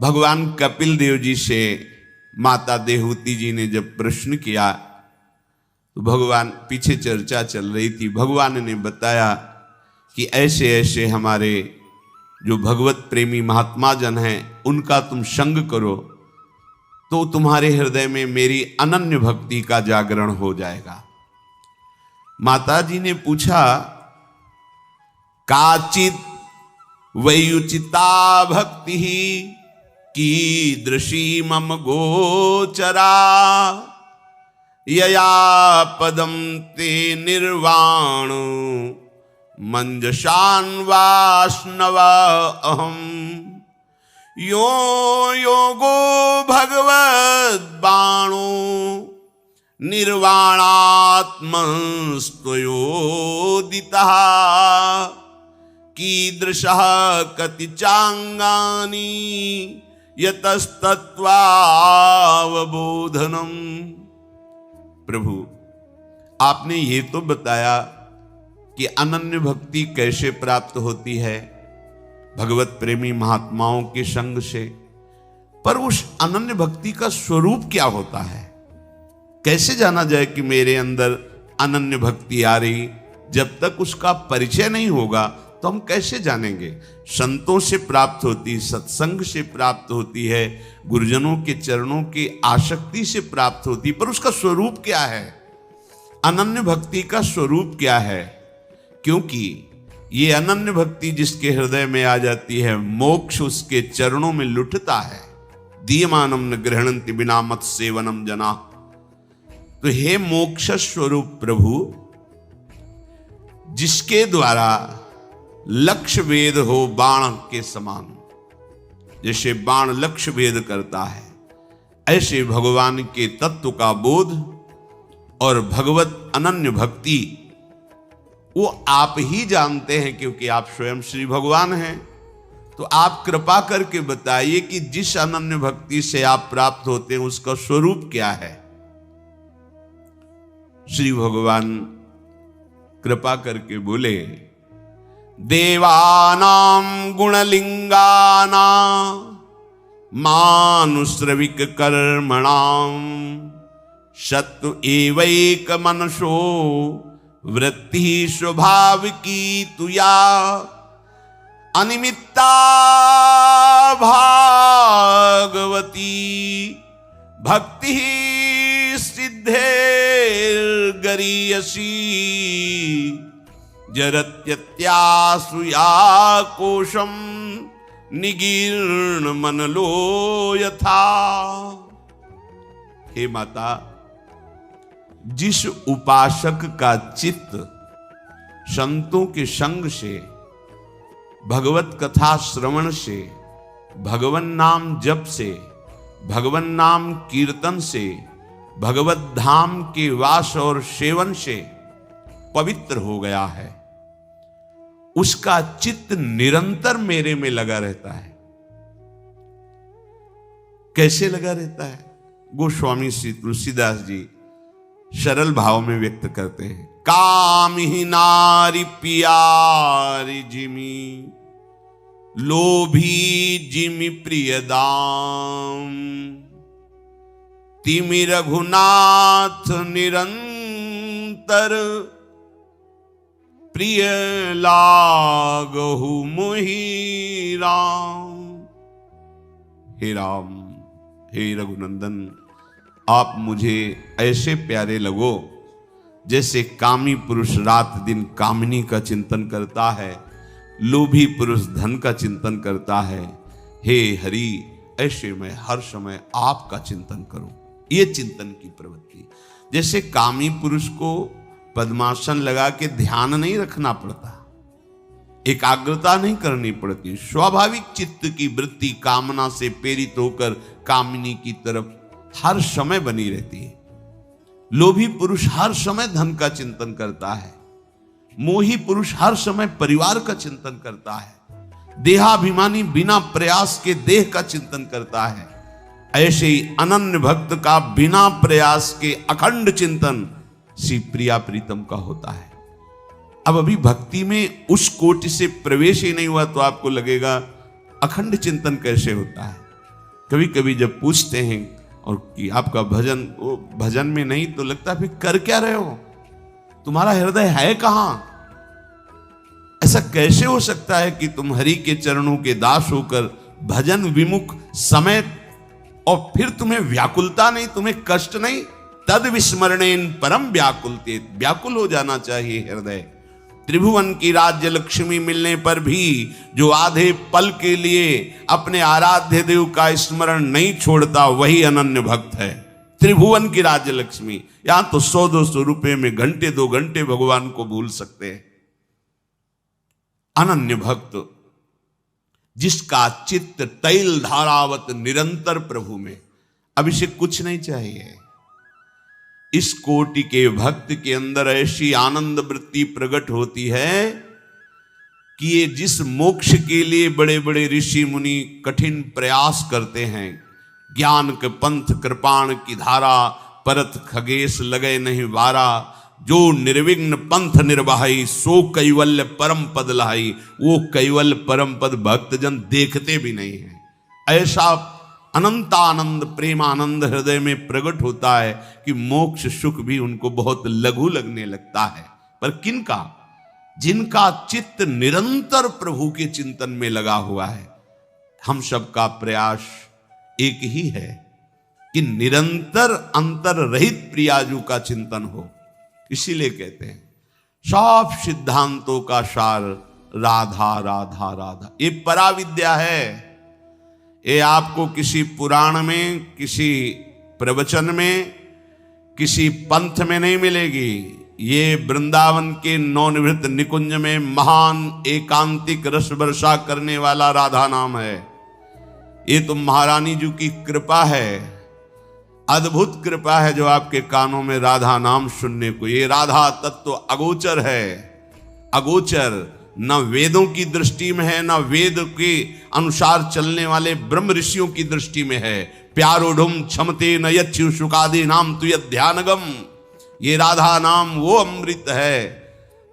भगवान कपिल देव जी से माता देवहूति जी ने जब प्रश्न किया तो भगवान, पीछे चर्चा चल रही थी, भगवान ने बताया कि ऐसे ऐसे हमारे जो भगवत प्रेमी महात्मा जन हैं उनका तुम संग करो तो तुम्हारे हृदय में मेरी अनन्य भक्ति का जागरण हो जाएगा। माता जी ने पूछा, काचित वैयुचिता भक्ति कीदृशी मम गोचरा यया पदम ते निर्वाण मंजशान्वाष्णवा अहम यो योगो भगवद बाणो निर्वाणात्मस्त्वयोदितः कीदृशः कति चांगानि यतस्तत्त्वावबोधनम्। प्रभु, आपने ये तो बताया कि अनन्य भक्ति कैसे प्राप्त होती है, भगवत प्रेमी महात्माओं के संग से, पर उस अनन्य भक्ति का स्वरूप क्या होता है, कैसे जाना जाए कि मेरे अंदर अनन्य भक्ति आ रही? जब तक उसका परिचय नहीं होगा तो हम कैसे जानेंगे? संतों से प्राप्त होती, सत्संग से प्राप्त होती है, गुरुजनों के चरणों की आसक्ति से प्राप्त होती, पर उसका स्वरूप क्या है? अनन्य भक्ति का स्वरूप क्या है? क्योंकि ये अनन्य भक्ति जिसके हृदय में आ जाती है, मोक्ष उसके चरणों में लुटता है। दीयमानम न गृहणन्ति बिना मत सेवनम जना। तो हे मोक्ष स्वरूप प्रभु, जिसके द्वारा लक्ष्य भेद हो बाण के समान, जैसे बाण लक्ष्य भेद करता है, ऐसे भगवान के तत्व का बोध और भगवत अनन्य भक्ति वो आप ही जानते हैं, क्योंकि आप स्वयं श्री भगवान हैं। तो आप कृपा करके बताइए कि जिस अनन्य भक्ति से आप प्राप्त होते हैं उसका स्वरूप क्या है? श्री भगवान कृपा करके बोले, देवानां गुणलिंगानां मानुश्रविक कर्मणां शत्रु एवैक मनसो वृत्ति स्वभाविकी तुया अनिमित्ता भागवती भक्ति सिद्धेर्गरीयसी जरत्यत्यासुया कोशम निगीर्ण मनलो यथा। हे माता, जिस उपासक का चित्त संतों के संग से, भगवत कथा श्रवण से, भगवन नाम जप से, भगवन नाम कीर्तन से, भगवत धाम के वास और सेवन से पवित्र हो गया है, उसका चित्त निरंतर मेरे में लगा रहता है। कैसे लगा रहता है? गोस्वामी श्री तुलसीदास जी सरल भाव में व्यक्त करते हैं, काम ही नारी पियारी जिमी लोभी जिमी प्रियदाम तिमि रघुनाथ निरंतर प्रिय लागहु मोहि राम। हे राम, हे रघुनंदन, आप मुझे ऐसे प्यारे लगो जैसे कामी पुरुष रात दिन कामिनी का चिंतन करता है, लोभी पुरुष धन का चिंतन करता है। हे हरि, ऐसे मैं हर समय आपका चिंतन करूं। ये चिंतन की प्रवृत्ति, जैसे कामी पुरुष को पद्मासन लगा के ध्यान नहीं रखना पड़ता, एकाग्रता नहीं करनी पड़ती, स्वाभाविक चित्त की वृत्ति कामना से प्रेरित होकर कामिनी की तरफ हर समय बनी रहती है। लोभी पुरुष हर समय धन का चिंतन करता है, मोही पुरुष हर समय परिवार का चिंतन करता है, देहाभिमानी बिना प्रयास के देह का चिंतन करता है। ऐसे ही अनन्य भक्त का बिना प्रयास के अखंड चिंतन श्री प्रिया प्रीतम का होता है। अब अभी भक्ति में उस कोटि से प्रवेश ही नहीं हुआ तो आपको लगेगा अखंड चिंतन कैसे होता है। कभी कभी जब पूछते हैं और कि आपका भजन, वो भजन में नहीं तो लगता फिर कर क्या रहे हो, तुम्हारा हृदय है कहां? ऐसा कैसे हो सकता है कि तुम हरि के चरणों के दास होकर भजन विमुख समय, और फिर तुम्हें व्याकुलता नहीं, तुम्हें कष्ट नहीं? तद विस्मरणेन परम व्याकुलते, व्याकुल हो जाना चाहिए हृदय। त्रिभुवन की राज्य लक्ष्मी मिलने पर भी जो आधे पल के लिए अपने आराध्य देव का स्मरण नहीं छोड़ता, वही अनन्य भक्त है। त्रिभुवन की राज्य लक्ष्मी, यहां तो 100-200 रुपए में घंटे 2 घंटे भगवान को भूल सकते हैं। अनन्य भक्त जिसका चित्त तैल धारावत निरंतर प्रभु में, अब इसे कुछ नहीं चाहिए। इस कोटि के भक्त के अंदर ऐसी आनंद वृत्ति प्रकट होती है कि ये जिस मोक्ष के लिए बड़े बड़े ऋषि मुनि कठिन प्रयास करते हैं, ज्ञान के पंथ कृपाण की धारा परत खगेश लगे नहीं वारा, जो निर्विघ्न पंथ निर्वाही सो कैवल्य परम पद लहाई, वो कैवल्य परम पद भक्तजन देखते भी नहीं है। ऐसा अनंतानंद प्रेमानंद हृदय में प्रकट होता है कि मोक्ष सुख भी उनको बहुत लघु लगने लगता है। पर किनका? जिनका चित्त निरंतर प्रभु के चिंतन में लगा हुआ है। हम सबका प्रयास एक ही है कि निरंतर अंतर रहित प्रियाजू का चिंतन हो। इसीलिए कहते हैं सब सिद्धांतों का सार राधा राधा राधा, ये पराविद्या है। ये आपको किसी पुराण में, किसी प्रवचन में, किसी पंथ में नहीं मिलेगी। ये वृंदावन के नवनिवृत्त निकुंज में महान एकांतिक रस वर्षा करने वाला राधा नाम है। ये तो महारानी जी की कृपा है, अद्भुत कृपा है जो आपके कानों में राधा नाम सुनने को। ये राधा तत्व अगोचर है, अगोचर, न वेदों की दृष्टि में है, न वेद के अनुसार चलने वाले ब्रह्म ऋषियों की दृष्टि में है। प्यारोढ़ुम क्षमते न यच्छु सुखादि नाम तु यध्यानगम। ये राधा नाम वो अमृत है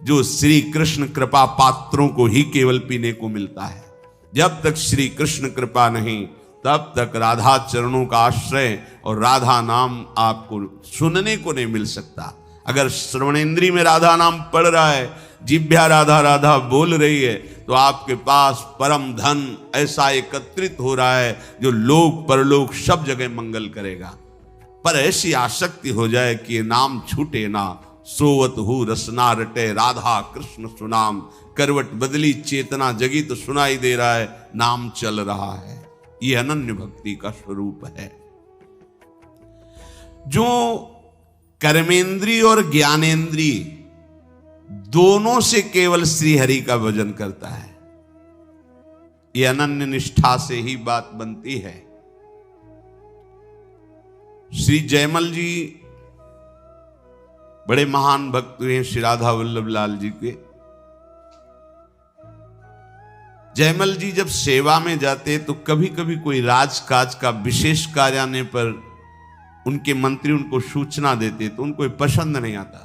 जो श्री कृष्ण कृपा पात्रों को ही केवल पीने को मिलता है। जब तक श्री कृष्ण कृपा नहीं, तब तक राधा चरणों का आश्रय और राधा नाम आपको सुनने को नहीं मिल सकता। अगर श्रवणेन्द्रिय में राधा नाम पढ़ रहा है, जिभ्या राधा राधा बोल रही है, तो आपके पास परम धन ऐसा एकत्रित हो रहा है जो लोक परलोक सब जगह मंगल करेगा। पर ऐसी आसक्ति हो जाए कि ये नाम छूटे ना, सोवत हु रसना रटे राधा कृष्ण सुनाम। करवट बदली चेतना जगी तो सुनाई दे रहा है नाम चल रहा है। ये अनन्य भक्ति का स्वरूप है। जो कर्मेंद्रिय और ज्ञानेन्द्रिय दोनों से केवल श्री हरि का भजन करता है, ये अनन्य निष्ठा से ही बात बनती है। श्री जयमल जी बड़े महान भक्त हुए श्री राधा वल्लभ लाल जी के। जयमल जी जब सेवा में जाते तो कभी कभी कोई राजकाज का विशेष कार्य आने पर उनके मंत्री उनको सूचना देते तो उनको पसंद नहीं आता।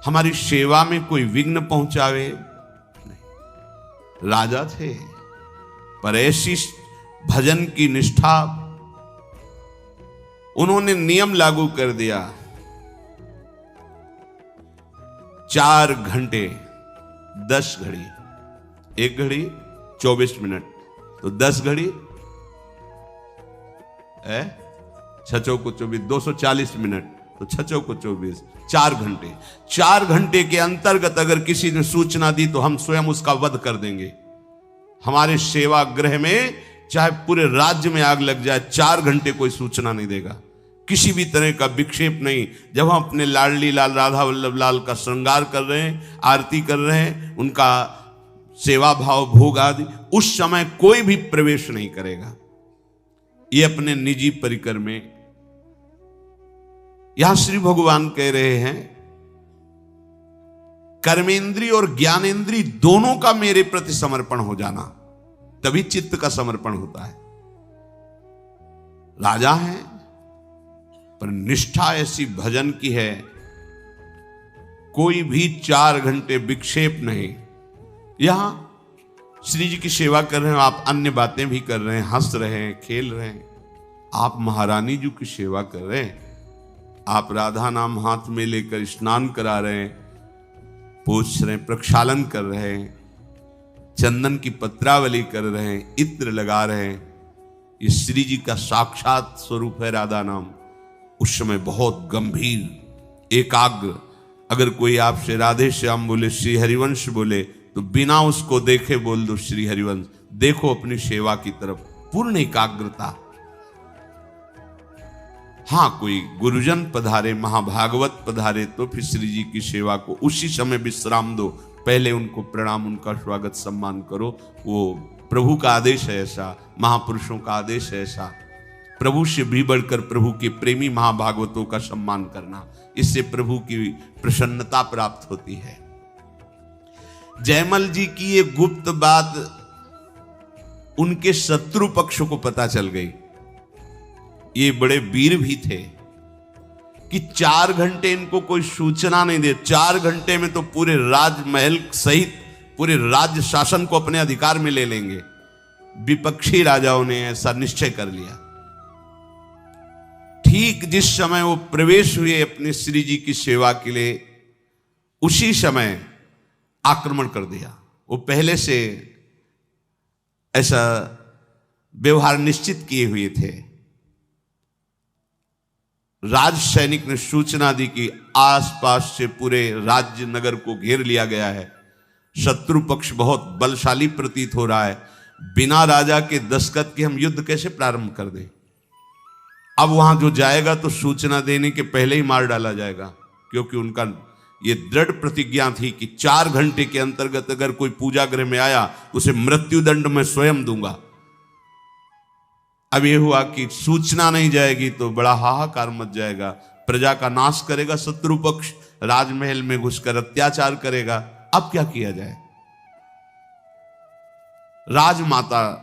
हमारी सेवा में कोई विघ्न पहुंचावे नहीं। राजा थे पर ऐसी भजन की निष्ठा, उन्होंने नियम लागू कर दिया। 4 घंटे 10 घड़ी, 1 घड़ी 24 मिनट, तो 10 घड़ी 6 को 24, 240 मिनट, तो 6 को 24, 4 घंटे। 4 घंटे के अंतर्गत अगर किसी ने सूचना दी तो हम स्वयं उसका वध कर देंगे। हमारे सेवा गृह में चाहे पूरे राज्य में आग लग जाए, 4 घंटे कोई सूचना नहीं देगा, किसी भी तरह का विक्षेप नहीं। जब हम अपने लाडली लाल राधा वल्लभ लाल का श्रृंगार कर रहे हैं, आरती कर रहे हैं, उनका सेवा भाव भोग आदि, उस समय कोई भी प्रवेश नहीं करेगा। ये अपने निजी परिकर में। यहां श्री भगवान कह रहे हैं कर्मेंद्रिय और ज्ञानेन्द्रिय दोनों का मेरे प्रति समर्पण हो जाना, तभी चित्त का समर्पण होता है। राजा है पर निष्ठा ऐसी भजन की है, कोई भी 4 घंटे विक्षेप नहीं। यहां श्री जी की सेवा कर रहे हैं, आप अन्य बातें भी कर रहे हैं, हंस रहे हैं, खेल रहे हैं। आप महारानी जी की सेवा कर रहे हैं, आप राधा नाम हाथ में लेकर स्नान करा रहे हैं, पोछ रहे हैं, प्रक्षालन कर रहे हैं, चंदन की पत्रावली कर रहे हैं, इत्र लगा रहे हैं। ये श्री जी का साक्षात स्वरूप है राधा नाम। उस समय बहुत गंभीर एकाग्र, अगर कोई आपसे राधे श्याम बोले, श्री हरिवंश बोले, तो बिना उसको देखे बोल दो श्री हरिवंश। देखो अपनी सेवा की तरफ, पूर्ण एकाग्रता। हाँ, कोई गुरुजन पधारे, महाभागवत पधारे, तो फिर श्री जी की सेवा को उसी समय विश्राम दो, पहले उनको प्रणाम, उनका स्वागत सम्मान करो। वो प्रभु का आदेश है ऐसा, महापुरुषों का आदेश है ऐसा। प्रभु से भी बढ़कर प्रभु के प्रेमी महाभागवतों का सम्मान करना, इससे प्रभु की प्रसन्नता प्राप्त होती है। जयमल जी की ये गुप्त बात उनके शत्रु पक्ष को पता चल गई। ये बड़े वीर भी थे कि 4 घंटे इनको कोई सूचना नहीं दे, 4 घंटे में तो पूरे राजमहल सहित पूरे राज्य शासन को अपने अधिकार में ले लेंगे। विपक्षी राजाओं ने ऐसा निश्चय कर लिया। ठीक जिस समय वो प्रवेश हुए अपने श्री जी की सेवा के लिए, उसी समय आक्रमण कर दिया। वो पहले से ऐसा व्यवहार निश्चित किए हुए थे। राज सैनिक ने सूचना दी कि आसपास से पूरे राज्य नगर को घेर लिया गया है, शत्रु पक्ष बहुत बलशाली प्रतीत हो रहा है, बिना राजा के दस्तखत के हम युद्ध कैसे प्रारंभ कर दें। अब वहां जो जाएगा तो सूचना देने के पहले ही मार डाला जाएगा, क्योंकि उनका ये दृढ़ प्रतिज्ञा थी कि 4 घंटे के अंतर्गत अगर कोई पूजा गृह में आया उसे मृत्युदंड मैं स्वयं दूंगा। अब ये हुआ कि सूचना नहीं जाएगी तो बड़ा हाहाकार मच जाएगा, प्रजा का नाश करेगा शत्रु पक्ष, राजमहल में घुसकर अत्याचार करेगा। अब क्या किया जाए। राजमाता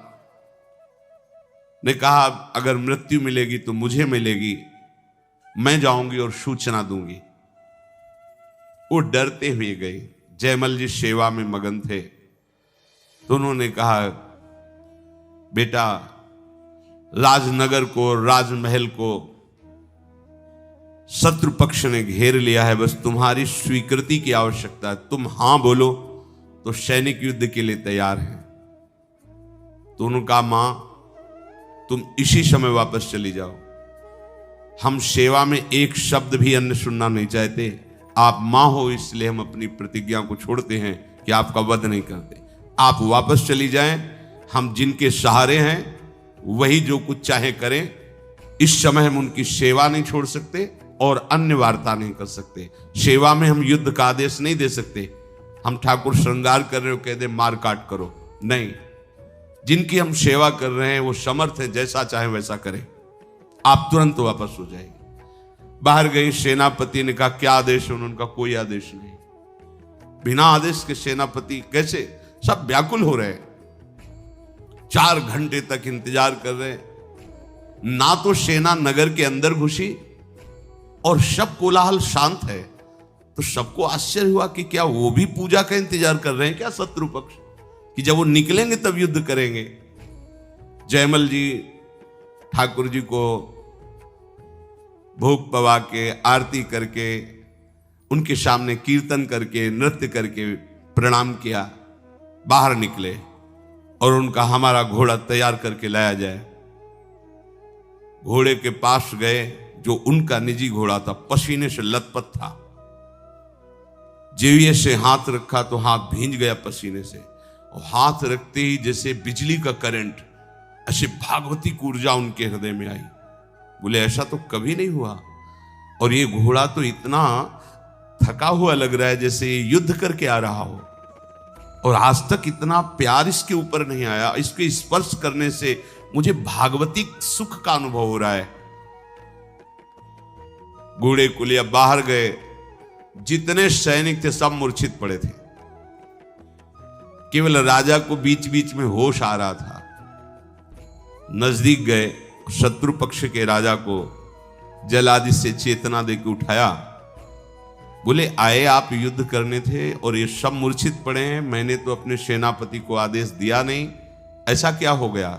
ने कहा अगर मृत्यु मिलेगी तो मुझे मिलेगी, मैं जाऊंगी और सूचना दूंगी। वो डरते हुए गए। जयमल जी सेवा में मगन थे, तो उन्होंने कहा बेटा, राजनगर को, राजमहल को शत्रु पक्ष ने घेर लिया है, बस तुम्हारी स्वीकृति की आवश्यकता है। तुम हां बोलो तो सैनिक युद्ध के लिए तैयार हैं। तो उन्होंने कहा मां, तुम इसी समय वापस चली जाओ, हम सेवा में एक शब्द भी अन्य सुनना नहीं चाहते। आप मां हो इसलिए हम अपनी प्रतिज्ञा को छोड़ते हैं कि आपका वध नहीं करते। आप वापस चली जाएं, हम जिनके सहारे हैं वही जो कुछ चाहे करें। इस समय हम उनकी सेवा नहीं छोड़ सकते और अन्य वार्ता नहीं कर सकते। सेवा में हम युद्ध का आदेश नहीं दे सकते। हम ठाकुर श्रृंगार कर रहे हो कह दे मार काट करो, नहीं। जिनकी हम सेवा कर रहे हैं वो समर्थ है, जैसा चाहे वैसा करें। आप तुरंत वापस हो जाएंगे। बाहर गई, सेनापति ने कहा क्या आदेश है? उन्होंने कहा कोई आदेश नहीं। बिना आदेश के सेनापति कैसे? सब व्याकुल हो रहे हैं, 4 घंटे तक इंतजार कर रहे हैं। ना तो सेना नगर के अंदर घुसी और सब कोलाहल शांत है। तो सबको आश्चर्य हुआ कि क्या वो भी पूजा का इंतजार कर रहे हैं क्या शत्रु पक्ष, कि जब वो निकलेंगे तब युद्ध करेंगे। जयमल जी ठाकुर जी को भोग पवा के, आरती करके, उनके सामने कीर्तन करके, नृत्य करके प्रणाम किया, बाहर निकले और उनका हमारा घोड़ा तैयार करके लाया जाए। घोड़े के पास गए, जो उनका निजी घोड़ा था, पसीने से लथपथ था। जेविये से हाथ रखा तो हाथ भींज गया पसीने से, और हाथ रखते ही जैसे बिजली का करंट, ऐसे भागवती ऊर्जा उनके हृदय में आई। बोले ऐसा तो कभी नहीं हुआ, और ये घोड़ा तो इतना थका हुआ लग रहा है जैसे ये युद्ध करके आ रहा हो, और आज तक इतना प्यार इसके ऊपर नहीं आया। इसके स्पर्श करने से मुझे भागवती सुख का अनुभव हो रहा है। घोड़े को लिया, बाहर गए, जितने सैनिक थे सब मूर्छित पड़े थे। केवल राजा को बीच बीच में होश आ रहा था। नजदीक गए, शत्रु पक्ष के राजा को जल आदि से चेतना देकर उठाया बोले आए आप युद्ध करने थे और ये सब मूर्छित पड़े हैं, मैंने तो अपने सेनापति को आदेश दिया नहीं, ऐसा क्या हो गया?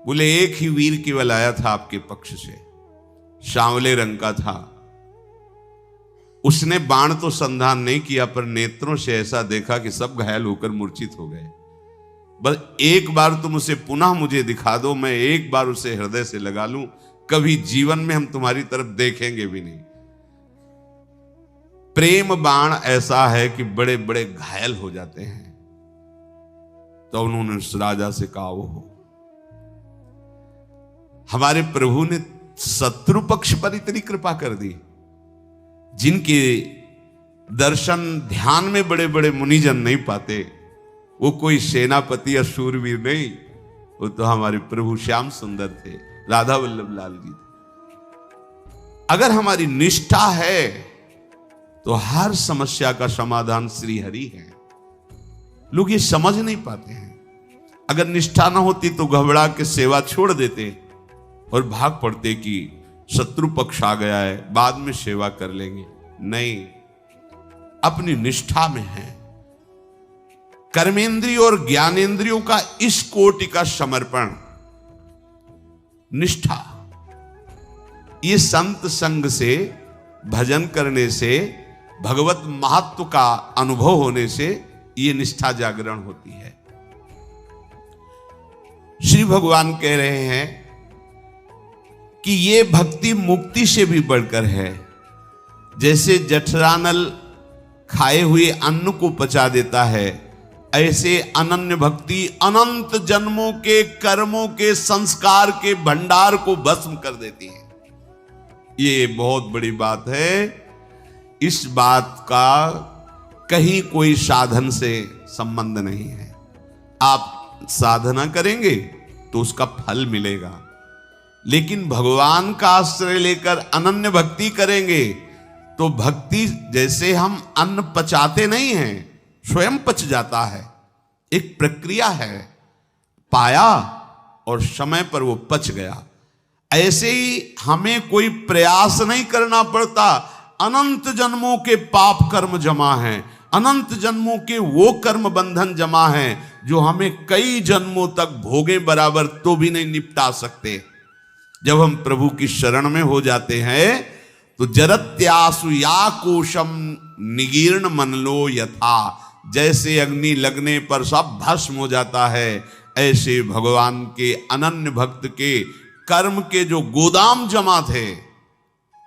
बोले एक ही वीर केवल आया था आपके पक्ष से, सांवले रंग का था। उसने बाण तो संधान नहीं किया, पर नेत्रों से ऐसा देखा कि सब घायल होकर मूर्छित हो गए। बस एक बार तुम उसे पुनः मुझे दिखा दो, मैं एक बार उसे हृदय से लगा लूं, कभी जीवन में हम तुम्हारी तरफ देखेंगे भी नहीं। प्रेम बाण ऐसा है कि बड़े बड़े घायल हो जाते हैं। तो उन्होंने उस राजा से कहा, वो हमारे प्रभु ने शत्रु पक्ष पर इतनी कृपा कर दी, जिनके दर्शन ध्यान में बड़े बड़े मुनिजन नहीं पाते, वो कोई सेनापति या शूरवीर नहीं, वो तो हमारे प्रभु श्याम सुंदर थे, राधा वल्लभ लाल जी थे। अगर हमारी निष्ठा है तो हर समस्या का समाधान श्री हरि है। लोग ये समझ नहीं पाते हैं। अगर निष्ठा ना होती तो घबरा के सेवा छोड़ देते और भाग पड़ते कि शत्रु पक्ष आ गया है, बाद में सेवा कर लेंगे। नहीं, अपनी निष्ठा में है। कर्मेंद्रियों और ज्ञानेंद्रियों का इस कोटि का समर्पण, निष्ठा, ये संत संग से, भजन करने से, भगवत महत्व का अनुभव होने से ये निष्ठा जागरण होती है। श्री भगवान कह रहे हैं कि ये भक्ति मुक्ति से भी बढ़कर है। जैसे जठरानल खाए हुए अन्न को पचा देता है, ऐसे अनन्य भक्ति अनंत जन्मों के कर्मों के संस्कार के भंडार को भस्म कर देती है। ये बहुत बड़ी बात है। इस बात का कहीं कोई साधन से संबंध नहीं है। आप साधना करेंगे तो उसका फल मिलेगा, लेकिन भगवान का आश्रय लेकर अनन्य भक्ति करेंगे तो भक्ति, जैसे हम अन्न पचाते नहीं हैं, स्वयं पच जाता है। एक प्रक्रिया है, पाया और समय पर वो पच गया। ऐसे ही हमें कोई प्रयास नहीं करना पड़ता। अनंत जन्मों के पाप कर्म जमा हैं, अनंत जन्मों के वो कर्म बंधन जमा हैं जो हमें कई जन्मों तक भोगे बराबर तो भी नहीं निपटा सकते। जब हम प्रभु की शरण में हो जाते हैं तो जरत्यासु या कोशम निगीर्ण मनलो यथा, जैसे अग्नि लगने पर सब भस्म हो जाता है, ऐसे भगवान के अनन्य भक्त के कर्म के जो गोदाम जमा थे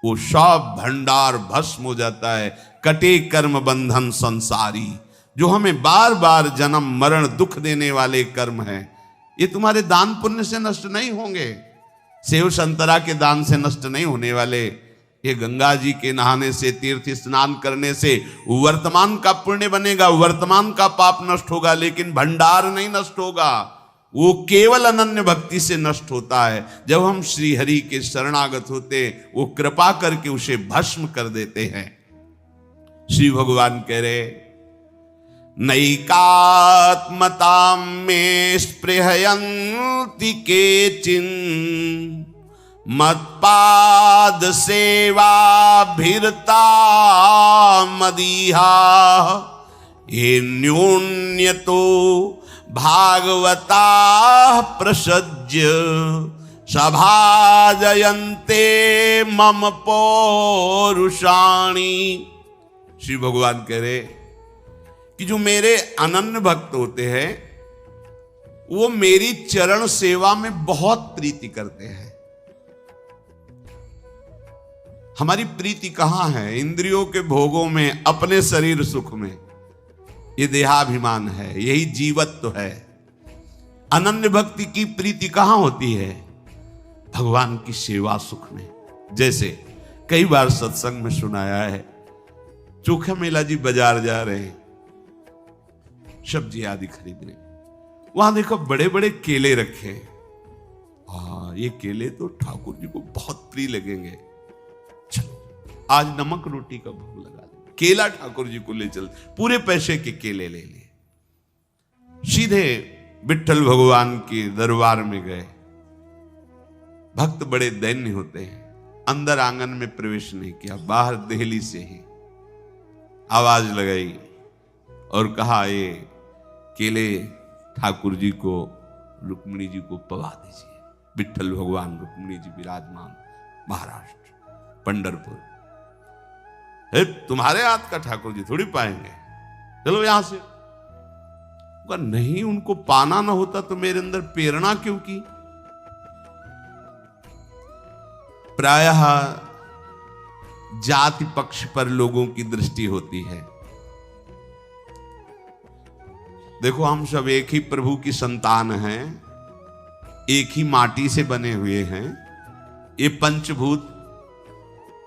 वो सब भंडार भस्म हो जाता है। कटे कर्म बंधन संसारी, जो हमें बार बार जन्म मरण दुख देने वाले कर्म हैं, ये तुम्हारे दान पुण्य से नष्ट नहीं होंगे, सेव संतरा के दान से नष्ट नहीं होने वाले। ये गंगा जी के नहाने से, तीर्थ स्नान करने से वर्तमान का पुण्य बनेगा, वर्तमान का पाप नष्ट होगा, लेकिन भंडार नहीं नष्ट होगा। वो केवल अनन्य भक्ति से नष्ट होता है। जब हम श्री हरि के शरणागत होते, वो कृपा करके उसे भस्म कर देते हैं। श्री भगवान कह रहे, नैकात्मतां में स्पृहयन्ति केचिन मत्पाद सेवा भिरता मदीहा, ये न्यून्यतो भागवता प्रसज्य सभाजयन्ते मम पौरुषाणि। श्री भगवान कह रहे कि जो मेरे अनन्य भक्त होते हैं वो मेरी चरण सेवा में बहुत प्रीति करते हैं। हमारी प्रीति कहां है? इंद्रियों के भोगों में, अपने शरीर सुख में। ये देहाभिमान है, यही जीवत्व है। अनन्य भक्ति की प्रीति कहां होती है? भगवान की सेवा सुख में। जैसे कई बार सत्संग में सुनाया है, चोखा मेला जी बाजार जा रहे हैं सब्जी आदि खरीदने, वहां देखो बड़े बड़े केले रखे हैं। हाँ, ये केले तो ठाकुर जी को बहुत प्रिय लगेंगे, चलो आज नमक रोटी का भोग लगा दे। केला ठाकुर जी को ले चल, पूरे पैसे के केले ले लिए, सीधे विट्ठल भगवान के दरबार में गए। भक्त बड़े दैन्य होते हैं, अंदर आंगन में प्रवेश नहीं किया, बाहर देहली से ही आवाज लगाई और कहा ये केले ठाकुर जी को, रुक्मिणी जी को पवा दीजिए। विठ्ठल भगवान रुक्मिणी जी विराजमान महाराष्ट्र पंढरपुर। तुम्हारे हाथ का ठाकुर जी थोड़ी पाएंगे, चलो यहां से। नहीं, उनको पाना ना होता तो मेरे अंदर प्रेरणा क्यों की? प्रायः जाति पक्ष पर लोगों की दृष्टि होती है। देखो, हम सब एक ही प्रभु की संतान हैं, एक ही माटी से बने हुए हैं। ये पंचभूत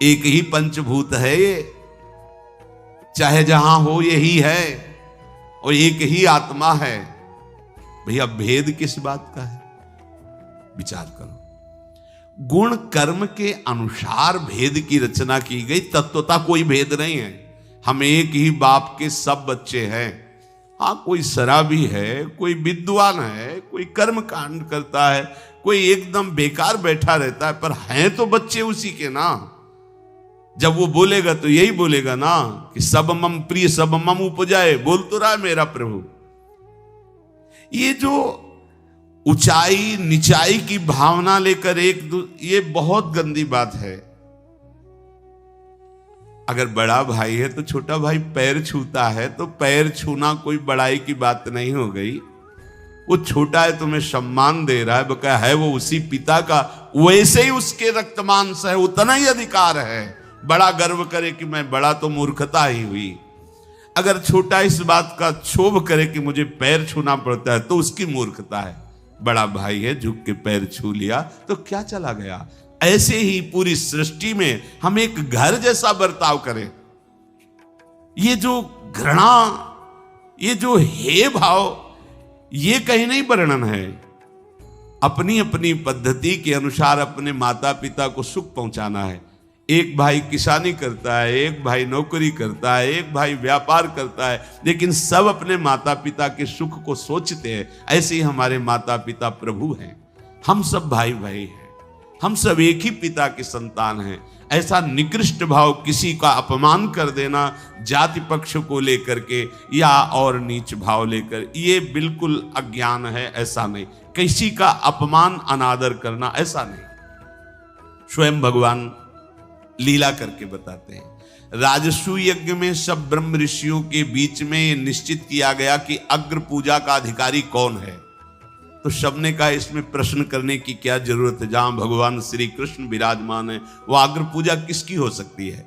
एक ही पंचभूत है, ये चाहे जहां हो यही है, और एक ही आत्मा है। भैया भेद किस बात का है? विचार करो। गुण कर्म के अनुसार भेद की रचना की गई, तत्वता कोई भेद नहीं है। हम एक ही बाप के सब बच्चे हैं। हाँ, कोई शराबी है, कोई विद्वान है, कोई कर्म कांड करता है, कोई एकदम बेकार बैठा रहता है, पर हैं तो बच्चे उसी के ना। जब वो बोलेगा तो यही बोलेगा ना कि सब मम प्रिय सब मम उपजाए, बोल तो रहा है मेरा प्रभु। ये जो ऊंचाई निचाई की भावना लेकर ये बहुत गंदी बात है। अगर बड़ा भाई है तो छोटा भाई पैर छूता है तो पैर छूना कोई बड़ाई की बात नहीं हो गई। वो छोटा है तुम्हें सम्मान दे रहा है, बका है वो उसी पिता का, वैसे ही उसके रक्तमांस है, उतना ही अधिकार है। बड़ा गर्व करे कि मैं बड़ा, तो मूर्खता ही हुई। अगर छोटा इस बात का क्षोभ करे कि मुझे पैर छूना पड़ता है तो उसकी मूर्खता है। बड़ा भाई है, झुक के पैर छू लिया तो क्या चला गया। ऐसे ही पूरी सृष्टि में हम एक घर जैसा बर्ताव करें। ये जो घृणा, ये जो हे भाव, ये कहीं नहीं वर्णन है। अपनी अपनी पद्धति के अनुसार अपने माता पिता को सुख पहुंचाना है। एक भाई किसानी करता है, एक भाई नौकरी करता है, एक भाई व्यापार करता है, लेकिन सब अपने माता पिता के सुख को सोचते हैं। ऐसे ही हमारे माता पिता प्रभु हैं। हम सब भाई भाई हैं, हम सब एक ही पिता के संतान हैं। ऐसा निकृष्ट भाव, किसी का अपमान कर देना जाति पक्ष को लेकर के या और नीच भाव लेकर, ये बिल्कुल अज्ञान है। ऐसा नहीं, किसी का अपमान अनादर करना ऐसा नहीं। स्वयं भगवान लीला करके बताते हैं। राजसु यज्ञ में सब ब्रह्म ऋषियों के बीच में ये निश्चित किया गया कि अग्र पूजा का अधिकारी कौन है। तो सबने कहा इसमें प्रश्न करने की क्या जरूरत है, जहां भगवान श्री कृष्ण विराजमान है वो अग्र पूजा किसकी हो सकती है।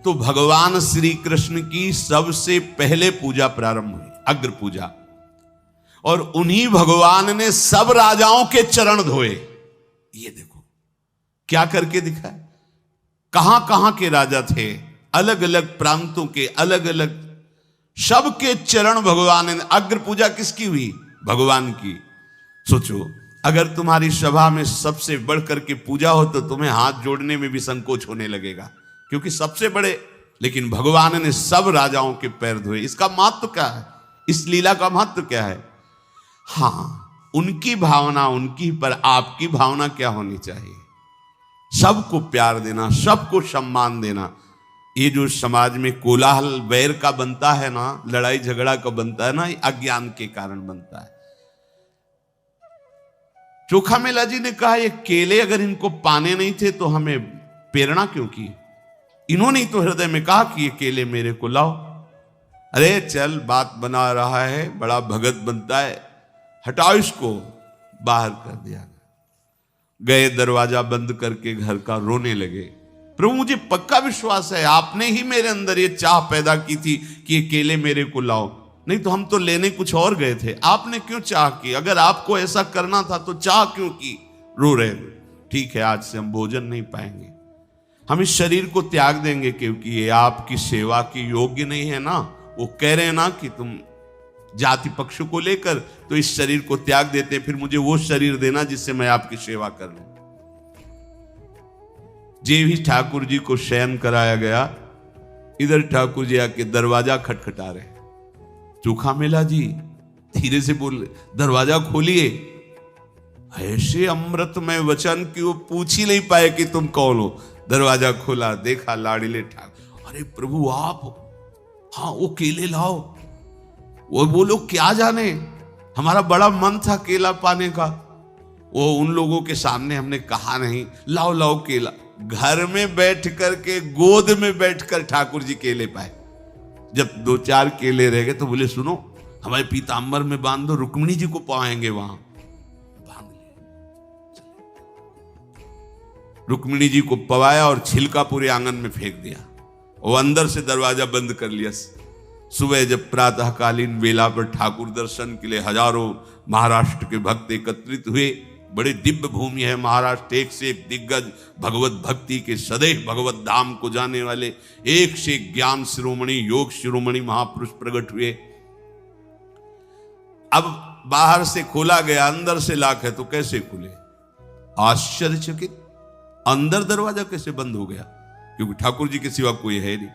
तो भगवान श्री कृष्ण की सबसे पहले पूजा प्रारंभ हुई, अग्र पूजा, और उन्हीं भगवान ने सब राजाओं के चरण धोए। ये देखो क्या करके दिखाया। कहां कहां के राजा थे, अलग अलग प्रांतों के, अलग अलग सबके चरण भगवान ने। अग्र पूजा किसकी हुई? भगवान की। सोचो, अगर तुम्हारी सभा में सबसे बढ़कर के पूजा हो तो तुम्हें हाथ जोड़ने में भी संकोच होने लगेगा, क्योंकि सबसे बड़े। लेकिन भगवान ने सब राजाओं के पैर धोए। इसका महत्व क्या है? इस लीला का महत्व क्या है? हाँ, उनकी भावना उनकी, पर आपकी भावना क्या होनी चाहिए? सबको प्यार देना, सबको सम्मान देना। ये जो समाज में कोलाहल वैर का बनता है ना, लड़ाई झगड़ा का बनता है ना, ये अज्ञान के कारण बनता है। चोखा मेला जी ने कहा ये केले अगर इनको पाने नहीं थे तो हमें प्रेरणा क्यों की? इन्होंने तो हृदय में कहा कि ये केले मेरे को लाओ। अरे चल, बात बना रहा है, बड़ा भगत बनता है, हटाओ इसको। बाहर कर दिया गए, दरवाजा बंद करके घर का रोने लगे। प्रभु मुझे पक्का विश्वास है आपने ही मेरे अंदर ये चाह पैदा की थी कि ये केले मेरे को लाओ, नहीं तो हम तो लेने कुछ और गए थे। आपने क्यों चाह की? अगर आपको ऐसा करना था तो चाह क्यों की? रो रहे। ठीक है, आज से हम भोजन नहीं पाएंगे, हम इस शरीर को त्याग देंगे, क्योंकि ये आपकी सेवा की योग्य नहीं है ना। वो कह रहे हैं ना कि तुम जाति पक्ष को लेकर तो इस शरीर को त्याग देते, फिर मुझे वो शरीर देना जिससे मैं आपकी सेवा कर लूं। जे भी ठाकुर जी को शयन कराया गया, इधर ठाकुर जी आके दरवाजा खटखटा रहे। चोखा मेला जी धीरे से बोल, दरवाजा खोलिए। ऐसे अमृतमय वचन कि वो पूछ ही नहीं पाए कि तुम कौन हो। दरवाजा खोला, देखा लाड़िले ठाकुर। अरे प्रभु आप? हाँ वो केले लाओ। वो लोग क्या जाने, हमारा बड़ा मन था केला पाने का। वो उन लोगों के सामने हमने कहा नहीं, लाओ लाओ केला। घर में बैठ करके गोद में बैठकर ठाकुर जी केले पाए। जब 2-4 केले रह गए तो बोले सुनो, हमारे पीताम्बर में बांध दो, रुक्मिणी जी को पाएंगे वहां। बांध लिया, रुक्मिणी जी को पवाया और छिलका पूरे आंगन में फेंक दिया। वो अंदर से दरवाजा बंद कर लिया। सुबह जब प्रातःकालीन वेला पर ठाकुर दर्शन के लिए हजारों महाराष्ट्र के भक्त एकत्रित हुए। बड़े दिव्य भूमि है महाराष्ट्र, एक से एक दिग्गज भगवत भक्ति के सदैव भगवत धाम को जाने वाले, एक से एक ज्ञान शिरोमणि योग शिरोमणि महापुरुष प्रकट हुए। अब बाहर से खोला गया, अंदर से लाख है तो कैसे खुले? आश्चर्यचकित, अंदर दरवाजा कैसे बंद हो गया? क्योंकि ठाकुर जी के सिवा कोई है नहीं।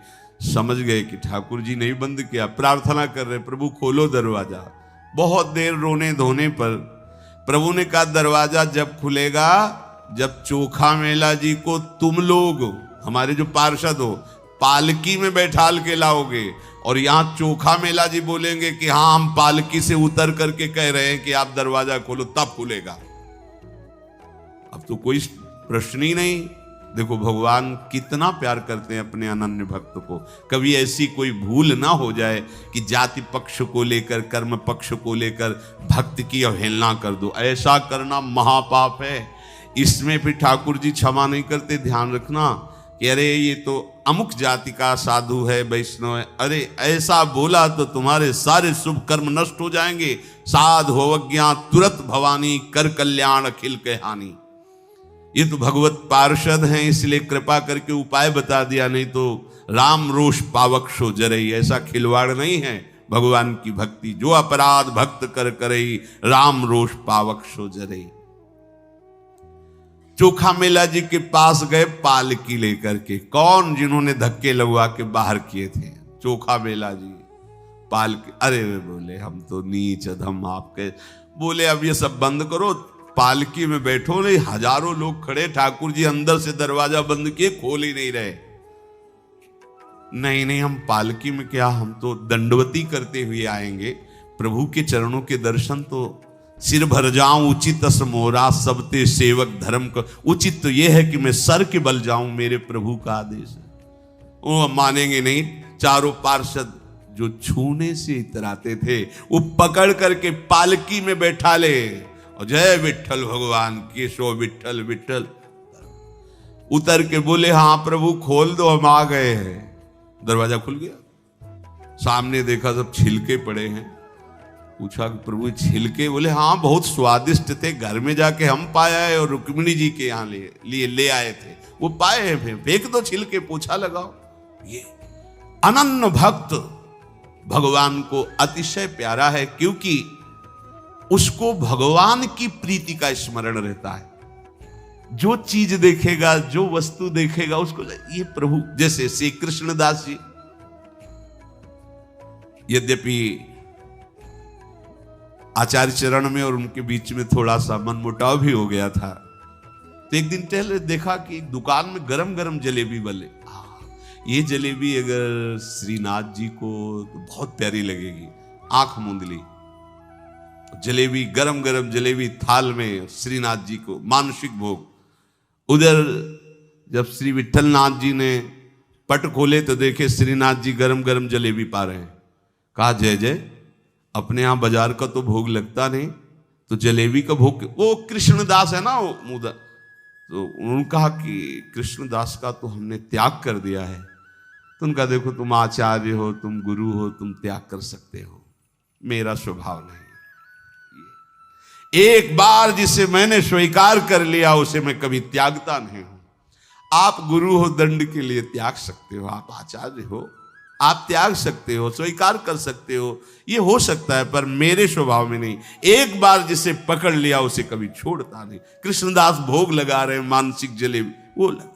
समझ गए कि ठाकुर जी नहीं बंद किया, प्रार्थना कर रहे, प्रभु खोलो दरवाजा। बहुत देर रोने धोने पर प्रभु ने कहा दरवाजा जब खुलेगा जब चोखा मेला जी को तुम लोग, हमारे जो पार्षद हो, पालकी में बैठाल के लाओगे। और यहां चोखा मेला जी बोलेंगे कि हाँ हम पालकी से उतर करके कह रहे हैं कि आप दरवाजा खोलो, तब खुलेगा। अब तो कोई प्रश्न ही नहीं। देखो भगवान कितना प्यार करते हैं अपने अनन्य भक्त को। कभी ऐसी कोई भूल ना हो जाए कि जाति पक्ष को लेकर, कर्म पक्ष को लेकर भक्त की अवहेलना कर दो। ऐसा करना महापाप है। इसमें फिर ठाकुर जी क्षमा नहीं करते। ध्यान रखना कि अरे ये तो अमुक जाति का साधु है, वैष्णव है, अरे ऐसा बोला तो तुम्हारे सारे शुभ कर्म नष्ट हो जाएंगे। साध होवज्ञा तुरत भवानी, कर कल्याण अखिल के हानि। ये तो भगवत पार्षद हैं, इसलिए कृपा करके उपाय बता दिया, नहीं तो राम रोष पावक शो जरई। ऐसा खिलवाड़ नहीं है भगवान की भक्ति। जो अपराध भक्त कर करई, राम रोष पावक शो जरई। चोखा मेला जी के पास गए पालकी लेकर के। कौन? जिन्होंने धक्के लगवा के बाहर किए थे, चोखा मेला जी। पालकी, अरे वे बोले हम तो नीच अधम आपके। बोले अब ये सब बंद करो, पालकी में बैठो। नहीं, हजारों लोग खड़े, ठाकुर जी अंदर से दरवाजा बंद किए, खोल ही नहीं रहे। नहीं नहीं, हम पालकी में क्या, हम तो दंडवती करते हुए आएंगे। प्रभु के चरणों के दर्शन तो सिर भर जाऊं उचित मोरा, सबते सेवक धर्म का। उचित तो यह है कि मैं सर के बल जाऊं, मेरे प्रभु का आदेश है। वो मानेंगे नहीं। चारों पार्षद जो छूने से इतराते थे वो पकड़ करके पालकी में बैठा ले और जय विठल भगवान केशव विठल विठल। उतर के बोले हाँ प्रभु खोल दो, हम आ गए हैं। दरवाजा खुल गया। सामने देखा सब छिलके पड़े हैं। पूछा कि प्रभु छिलके? बोले हाँ बहुत स्वादिष्ट थे, घर में जाके हम पाया है और रुक्मिणी जी के यहाँ ले आए थे, वो पाए हैं, फेंक दो छिलके, पोछा लगाओ। ये अनन्य भक्त भगवान को अतिशय प्यारा है, क्योंकि उसको भगवान की प्रीति का स्मरण रहता है। जो चीज देखेगा, जो वस्तु देखेगा, उसको ये प्रभु। जैसे श्री कृष्णदास जी, यद्यपि आचार्य चरण में और उनके बीच में थोड़ा सा मनमुटाव भी हो गया था, तो एक दिन टहले देखा कि दुकान में गरम गरम जलेबी बने। ये जलेबी अगर श्रीनाथ जी को तो बहुत प्यारी लगेगी। आंख मूंद ली, जलेबी, गरम गरम जलेबी थाल में श्रीनाथ जी को, मानसिक भोग। उधर जब श्री विठलनाथ जी ने पट खोले तो देखे श्रीनाथ जी गरम गरम जलेबी पा रहे हैं। कहा जय जय, अपने यहां बाजार का तो भोग लगता नहीं, तो जलेबी का भोग। वो कृष्णदास है ना वो मुदा, तो उन्होंने कहा कि कृष्णदास का तो हमने त्याग कर दिया है। तो उनका देखो तुम आचार्य हो, तुम गुरु हो, तुम त्याग कर सकते हो, मेरा स्वभाव नहीं। एक बार जिसे मैंने स्वीकार कर लिया उसे मैं कभी त्यागता नहीं हूं। आप गुरु हो, दंड के लिए त्याग सकते हो, आप आचार्य हो, आप त्याग सकते हो, स्वीकार कर सकते हो, ये हो सकता है, पर मेरे स्वभाव में नहीं। एक बार जिसे पकड़ लिया उसे कभी छोड़ता नहीं। कृष्णदास भोग लगा रहे मानसिक जलेबी, वो लगा।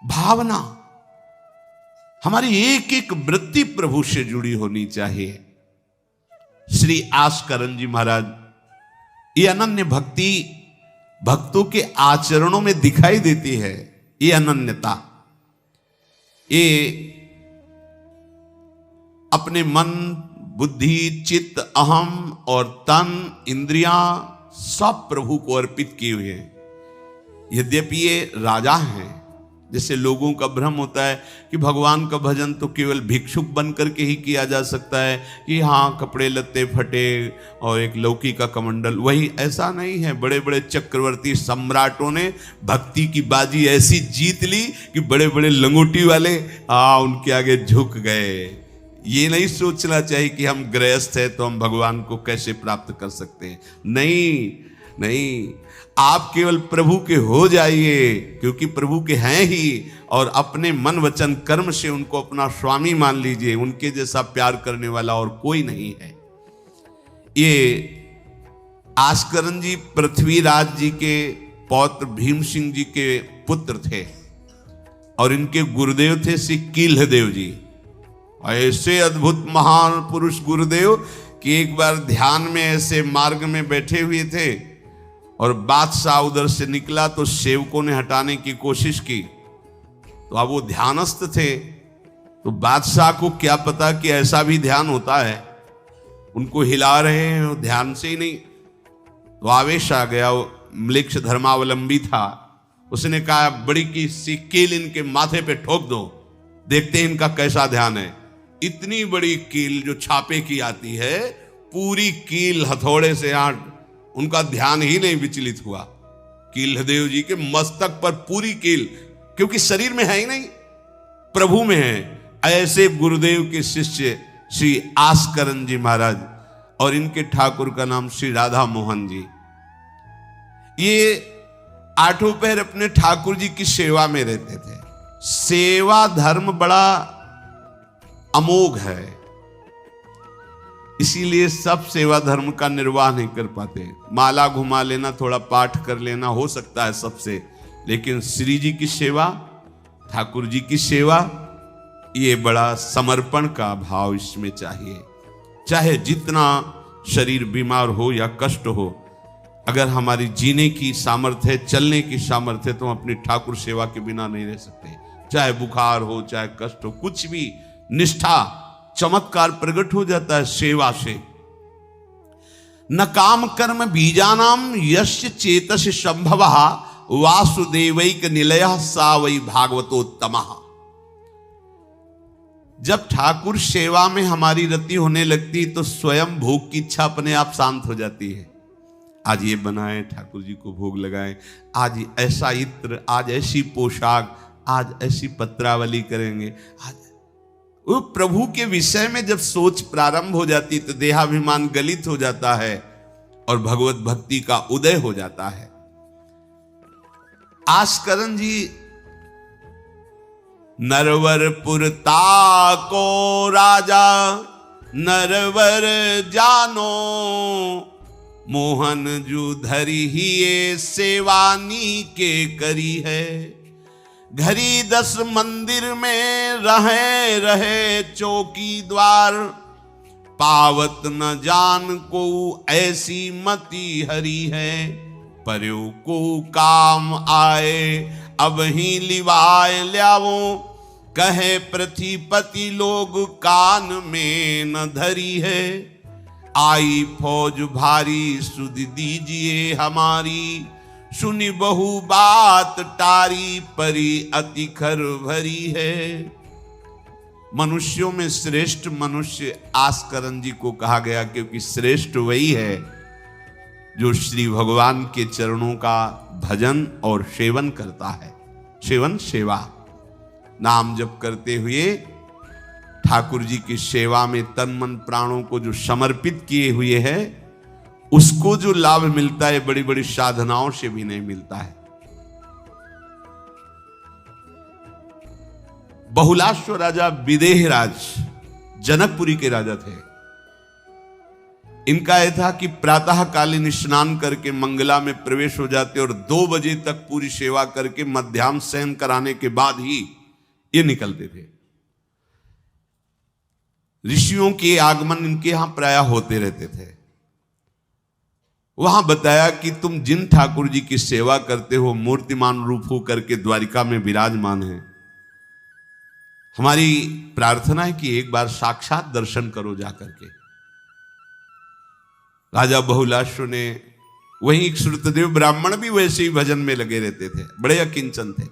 भावना, हमारी एक एक वृत्ति प्रभु से जुड़ी होनी चाहिए। श्री आस्करण जी महाराज, ये अनन्य भक्ति भक्तों के आचरणों में दिखाई देती है। ये अनन्यता, ये अपने मन, बुद्धि, चित्त, अहम और तन, इंद्रियां सब प्रभु को अर्पित किए हुए हैं। यद्यपि ये राजा हैं, जैसे लोगों का भ्रम होता है कि भगवान का भजन तो केवल भिक्षुक बन करके ही किया जा सकता है, कि हाँ कपड़े लत्ते फटे और एक लौकी का कमंडल, वही ऐसा नहीं है। बड़े बड़े चक्रवर्ती सम्राटों ने भक्ति की बाजी ऐसी जीत ली कि बड़े बड़े लंगोटी वाले उनके आगे झुक गए। ये नहीं सोचना चाहिए कि हम गृहस्थ हैं तो हम भगवान को कैसे प्राप्त कर सकते हैं। नहीं नहीं, आप केवल प्रभु के हो जाइए, क्योंकि प्रभु के हैं ही, और अपने मन वचन कर्म से उनको अपना स्वामी मान लीजिए। उनके जैसा प्यार करने वाला और कोई नहीं है। ये आस्करन जी पृथ्वीराज जी के पौत्र भीम सिंह जी के पुत्र थे, और इनके गुरुदेव थे श्री कील्हदेव जी। ऐसे अद्भुत महान पुरुष गुरुदेव कि एक बार ध्यान में ऐसे मार्ग में बैठे हुए थे और बादशाह उधर से निकला तो सेवकों ने हटाने की कोशिश की। तो अब वो ध्यानस्थ थे, तो बादशाह को क्या पता कि ऐसा भी ध्यान होता है। उनको हिला रहे हैं, ध्यान से ही नहीं। तो आवेश आ गया, म्लेच्छ धर्मावलंबी था। उसने कहा बड़ी की सी कील इनके माथे पे ठोक दो, देखते हैं इनका कैसा ध्यान है। इतनी बड़ी कील जो छापे की आती है, पूरी कील हथौड़े से उनका ध्यान ही नहीं विचलित हुआ। कील्हदेव जी के मस्तक पर पूरी कील, क्योंकि शरीर में है ही नहीं, प्रभु में है। ऐसे गुरुदेव के शिष्य श्री आस्करन जी महाराज, और इनके ठाकुर का नाम श्री राधा मोहन जी। ये आठों पहर अपने ठाकुर जी की सेवा में रहते थे। सेवा धर्म बड़ा अमोघ है, इसीलिए सब सेवा धर्म का निर्वाह नहीं कर पाते। माला घुमा लेना, थोड़ा पाठ कर लेना हो सकता है सबसे, लेकिन श्री जी की सेवा, ठाकुर जी की सेवा, ये बड़ा समर्पण का भाव इसमें चाहिए। चाहे जितना शरीर बीमार हो या कष्ट हो, अगर हमारी जीने की सामर्थ्य है, चलने की सामर्थ्य है, तो हम अपनी ठाकुर सेवा के बिना नहीं रह सकते। चाहे बुखार हो, चाहे कष्ट हो, कुछ भी, निष्ठा, चमत्कार प्रकट हो जाता है सेवा से। न काम कर्म बीजानाम यस्य चेतस संभवः वासुदेवैक निलयः सा वै भागवतोत्तमः। जब ठाकुर सेवा में हमारी रति होने लगती तो स्वयं भोग की इच्छा अपने आप शांत हो जाती है। आज ये बनाए, ठाकुर जी को भोग लगाएं, आज ऐसा इत्र, आज ऐसी पोशाक, आज ऐसी पत्रावली करेंगे। आज वो प्रभु के विषय में जब सोच प्रारंभ हो जाती तो देहाभिमान गलित हो जाता है और भगवत भक्ति का उदय हो जाता है। आस्करन जी नरवरपुर ताको राजा नरवर जानो, मोहन जू धरी ही ये सेवानी के करी है। घरी 10 मंदिर में रहे रहे चौकी द्वार, पावत न जान को ऐसी मति हरी है। पर्यो को काम आए अब ही लिवाए ल्यावो, कहे पृथ्वीपति लोग कान में न धरी है। आई फौज भारी सुध दीजिए हमारी, सुनी बहु बात टारी परी अति खर भरी है। मनुष्यों में श्रेष्ठ मनुष्य आस्करन जी को कहा गया, क्योंकि श्रेष्ठ वही है जो श्री भगवान के चरणों का भजन और सेवन करता है। सेवन सेवा, नाम जप करते हुए ठाकुर जी की सेवा में तन मन प्राणों को जो समर्पित किए हुए है, उसको जो लाभ मिलता है बड़ी बड़ी साधनाओं से भी नहीं मिलता है। बहुलाश्व राजा विदेह राज जनकपुरी के राजा थे। इनका यह था कि प्रातःकालीन स्नान करके मंगला में प्रवेश हो जाते और 2 बजे तक पूरी सेवा करके मध्याह्न शयन कराने के बाद ही ये निकलते थे। ऋषियों के आगमन इनके यहां प्राय होते रहते थे। वहां बताया कि तुम जिन ठाकुर जी की सेवा करते हो मूर्तिमान रूप हो करके द्वारिका में विराजमान हैं, हमारी प्रार्थना है कि एक बार साक्षात दर्शन करो जाकर के। राजा बहुलाश्व ने, वहीं श्रुतदेव ब्राह्मण भी वैसे ही भजन में लगे रहते थे, बड़े अकिंचन थे।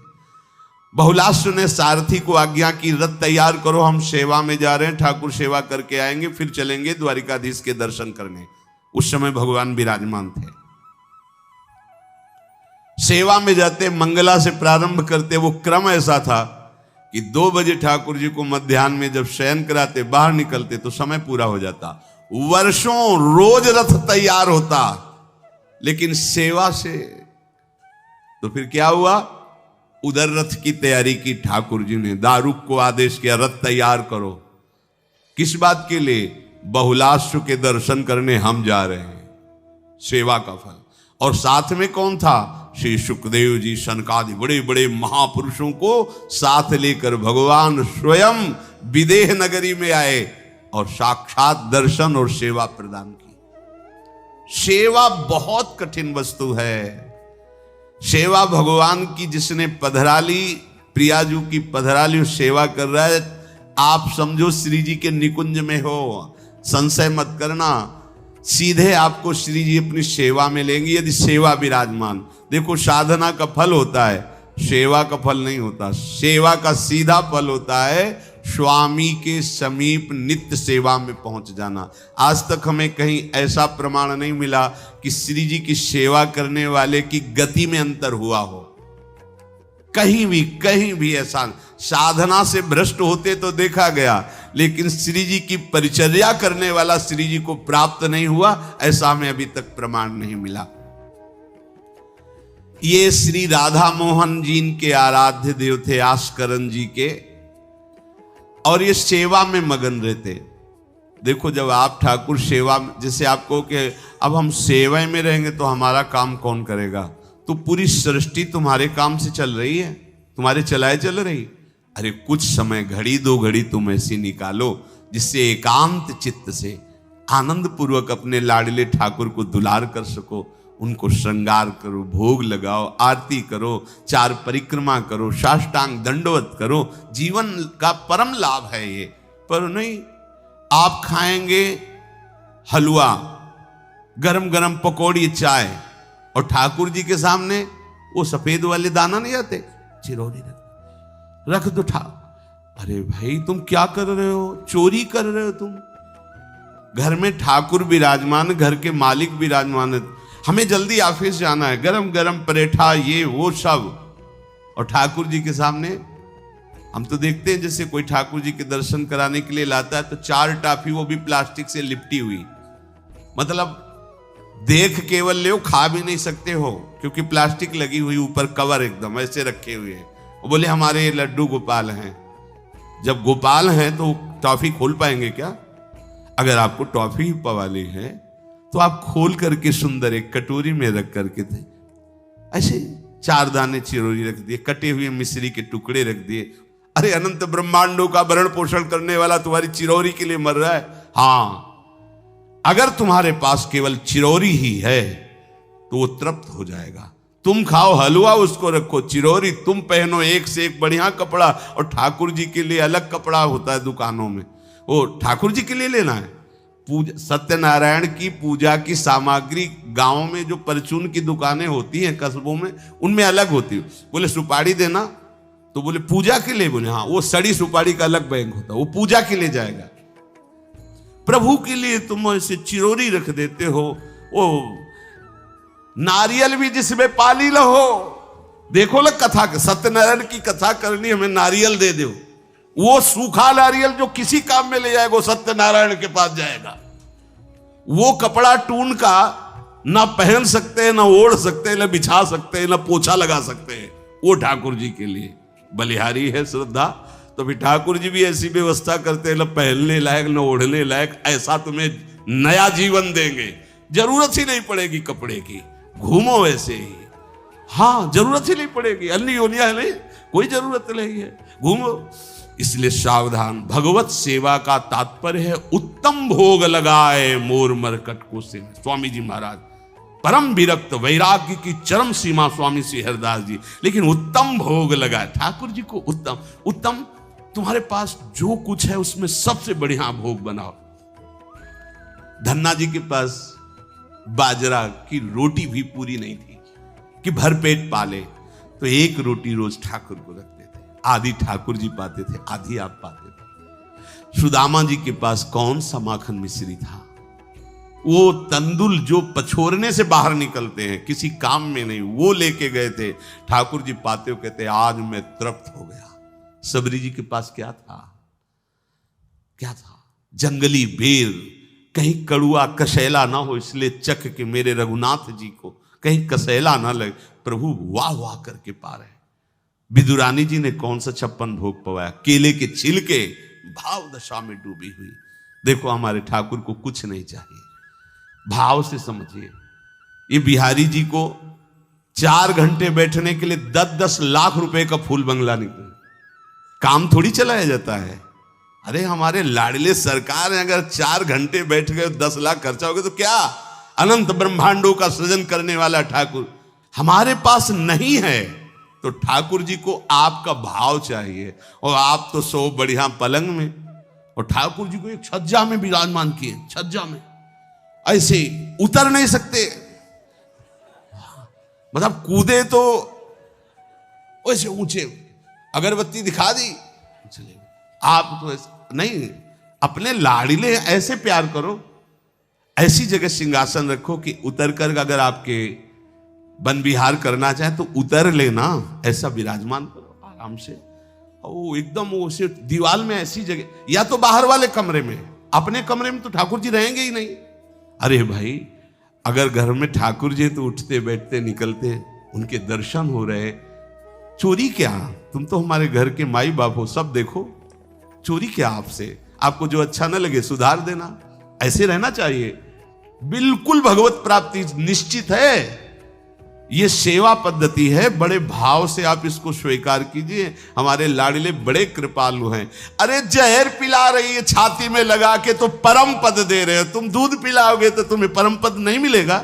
बहुलाश्व ने सारथी को आज्ञा की, रथ तैयार करो, हम सेवा में जा रहे हैं, ठाकुर सेवा करके आएंगे, फिर चलेंगे द्वारिकाधीश के दर्शन करने। उस समय भगवान विराजमान थे। सेवा में जाते, मंगला से प्रारंभ करते। वो क्रम ऐसा था कि 2 बजे ठाकुर जी को मध्याह्न में जब शयन कराते, बाहर निकलते तो समय पूरा हो जाता। वर्षों रोज रथ तैयार होता, लेकिन सेवा से तो फिर क्या हुआ, उधर रथ की तैयारी की ठाकुर जी ने, दारुक को आदेश किया रथ तैयार करो। किस बात के लिए? बहुलाश्व के दर्शन करने हम जा रहे हैं, सेवा का फल। और साथ में कौन था? श्री सुखदेव जी, सनकादि बड़े बड़े महापुरुषों को साथ लेकर भगवान स्वयं विदेह नगरी में आए और साक्षात दर्शन और सेवा प्रदान की। सेवा बहुत कठिन वस्तु है। सेवा भगवान की, जिसने पधराली, प्रियाजू की पधराली सेवा कर रहा है, आप समझो श्री जी के निकुंज में हो, संशय मत करना, सीधे आपको श्री जी अपनी सेवा में लेंगे यदि सेवा विराजमान। देखो, साधना का फल होता है, सेवा का फल नहीं होता। सेवा का सीधा फल होता है स्वामी के समीप नित्य सेवा में पहुंच जाना। आज तक हमें कहीं ऐसा प्रमाण नहीं मिला कि श्री जी की सेवा करने वाले की गति में अंतर हुआ हो। कहीं भी ऐसा, साधना से भ्रष्ट होते तो देखा गया, लेकिन श्री जी की परिचर्या करने वाला श्री जी को प्राप्त नहीं हुआ, ऐसा हमें अभी तक प्रमाण नहीं मिला। ये श्री राधा मोहन जी के आराध्य देव थे, आस्करन जी के, और ये सेवा में मगन रहते। देखो, जब आप ठाकुर सेवा, जैसे आपको कि अब हम सेवा में रहेंगे तो हमारा काम कौन करेगा? तो पूरी सृष्टि तुम्हारे काम से चल रही है, तुम्हारे चलाए चल रही। अरे कुछ समय, घड़ी 2 घड़ी तुम ऐसी निकालो जिससे एकांत चित्त से आनंद पूर्वक अपने लाडले ठाकुर को दुलार कर सको। उनको श्रृंगार करो, भोग लगाओ, आरती करो, 4 परिक्रमा करो, साष्टांग दंडवत करो। जीवन का परम लाभ है ये। पर नहीं, आप खाएंगे हलवा, गरम गरम पकौड़ी, चाय, और ठाकुर जी के सामने वो सफेद वाले दाना नहीं आते, चिरौरी रख दो। अरे भाई, तुम क्या कर रहे हो? चोरी कर रहे हो तुम। घर में ठाकुर विराजमान, घर के मालिक विराजमान, हमें जल्दी ऑफिस जाना है, गरम गरम परेठा, ये वो सब, और ठाकुर जी के सामने। हम तो देखते हैं जैसे कोई ठाकुर जी के दर्शन कराने के लिए लाता है तो 4 टाफी, वो भी प्लास्टिक से लिपटी हुई, मतलब देख केवल ले, खा भी नहीं सकते हो क्योंकि प्लास्टिक लगी हुई, ऊपर कवर एकदम ऐसे रखे हुए हैं। वो बोले हमारे लड्डू गोपाल हैं। जब गोपाल हैं तो टॉफी खोल पाएंगे क्या? अगर आपको टॉफी ही पवाली है तो आप खोल करके सुंदर एक कटोरी में रख करके थे, ऐसे 4 दाने चिरौरी रख दिए, कटे हुए मिश्री के टुकड़े रख दिए। अरे अनंत ब्रह्मांडों का भरण पोषण करने वाला तुम्हारी चिरौरी के लिए मर रहा है। हाँ, अगर तुम्हारे पास केवल चिरौरी ही है तो वो तृप्त हो जाएगा। तुम खाओ हलवा, उसको रखो, चिरौरी तुम पहनो, एक से एक बढ़िया कपड़ा, और ठाकुर जी के लिए अलग कपड़ा होता है दुकानों में, वो ठाकुर जी के लिए लेना है। पूजा, सत्यनारायण की पूजा की सामग्री गांव में जो परचून की दुकानें होती हैं कस्बों में, उनमें अलग होती है। बोले सुपारी देना, तो बोले पूजा के लिए, बोले हाँ, वो सड़ी सुपारी का अलग बैंक होता है, वो पूजा के लिए जाएगा। प्रभु के लिए तुम ऐसे चिरौरी रख देते हो। वो नारियल भी जिसमें पाली लहो, देखो ना कथा, सत्यनारायण की कथा करनी, हमें नारियल दे दो। वो सूखा नारियल जो किसी काम में ले जाएगा, वो सत्यनारायण के पास जाएगा। वो कपड़ा टून का ना पहन सकते हैं, ना ओढ़ सकते हैं, ना बिछा सकते हैं, ना पोछा लगा सकते हैं, वो ठाकुर जी के लिए बलिहारी है श्रद्धा। तो भी ठाकुर जी भी ऐसी व्यवस्था करते हैं, ना पहनने लायक ना ओढ़ने लायक, ऐसा तुम्हें नया जीवन देंगे, जरूरत ही नहीं पड़ेगी कपड़े की, घूमो वैसे ही। हाँ, जरूरत ही नहीं पड़ेगी, अन्य योनिया है नहीं, कोई जरूरत नहीं है, घूमो। इसलिए सावधान। भगवत सेवा का तात्पर्य है उत्तम भोग लगाए मोर मरकट को से। स्वामी जी महाराज परम विरक्त, वैराग्य की चरम सीमा स्वामी श्री हरिदास जी, लेकिन उत्तम भोग लगाए ठाकुर जी को। उत्तम उत्तम तुम्हारे पास जो कुछ है उसमें सबसे बढ़िया भोग बनाओ। धन्ना जी के पास बाजरा की रोटी भी पूरी नहीं थी कि भर पेट पाले, तो एक रोटी रोज ठाकुर को रखते थे। आधी ठाकुर जी पाते थे, आधी आप पाते थे। सुदामा जी के पास कौन सा माखन मिश्री था? वो तंदुल जो पछोरने से बाहर निकलते हैं, किसी काम में नहीं, वो लेके गए थे। ठाकुर जी पाते हो कहते आज मैं तृप्त हो गया। सबरी जी के पास क्या था? क्या था? जंगली बेर, कहीं कड़ुआ कसेला ना हो इसलिए चख के मेरे रघुनाथ जी को कहीं कसेला ना लगे। प्रभु वाह वाह करके पा रहे। विदुरानी जी ने कौन सा 56 भोग पवाया? केले के छिलके, भाव दशा में डूबी हुई। देखो हमारे ठाकुर को कुछ नहीं चाहिए, भाव से समझिए। ये बिहारी जी को 4 घंटे बैठने के लिए 10-10 लाख रुपए का फूल बंगला निकला। काम थोड़ी चलाया जाता है। अरे हमारे लाडले सरकार है, अगर 4 घंटे बैठ गए 10 लाख खर्चा हो गया तो क्या? अनंत ब्रह्मांडों का सृजन करने वाला ठाकुर हमारे पास नहीं है। तो ठाकुर जी को आपका भाव चाहिए। और आप तो सो बढ़िया पलंग में, और ठाकुर जी को एक छज्जा में विराजमान किए। छज्जा में ऐसे उतर नहीं सकते, मतलब कूदे तो वैसे ऊंचे, अगरबत्ती दिखा दी चले। आप तो ऐसे नहीं, अपने लाड़िले ऐसे प्यार करो, ऐसी जगह सिंहासन रखो कि उतर कर अगर आपके वन विहार करना चाहे तो उतर लेना, ऐसा विराजमान करो आराम से। ओ एकदम वो से दीवार में ऐसी जगह, या तो बाहर वाले कमरे में, अपने कमरे में तो ठाकुर जी रहेंगे ही नहीं। अरे भाई अगर घर में ठाकुर जी तो उठते बैठते निकलते, उनके दर्शन हो रहे, चोरी क्या? तुम तो हमारे घर के माई बाप हो, सब देखो, चोरी क्या आपसे? आपको जो अच्छा न लगे सुधार देना, ऐसे रहना चाहिए। बिल्कुल भगवत प्राप्ति निश्चित है। ये सेवा पद्धति है, बड़े भाव से आप इसको स्वीकार कीजिए। हमारे लाडले बड़े कृपालु हैं। अरे जहर पिला रही है छाती में लगा के तो परम पद दे रहे हो, तुम दूध पिलाओगे तो तुम्हें परम पद नहीं मिलेगा।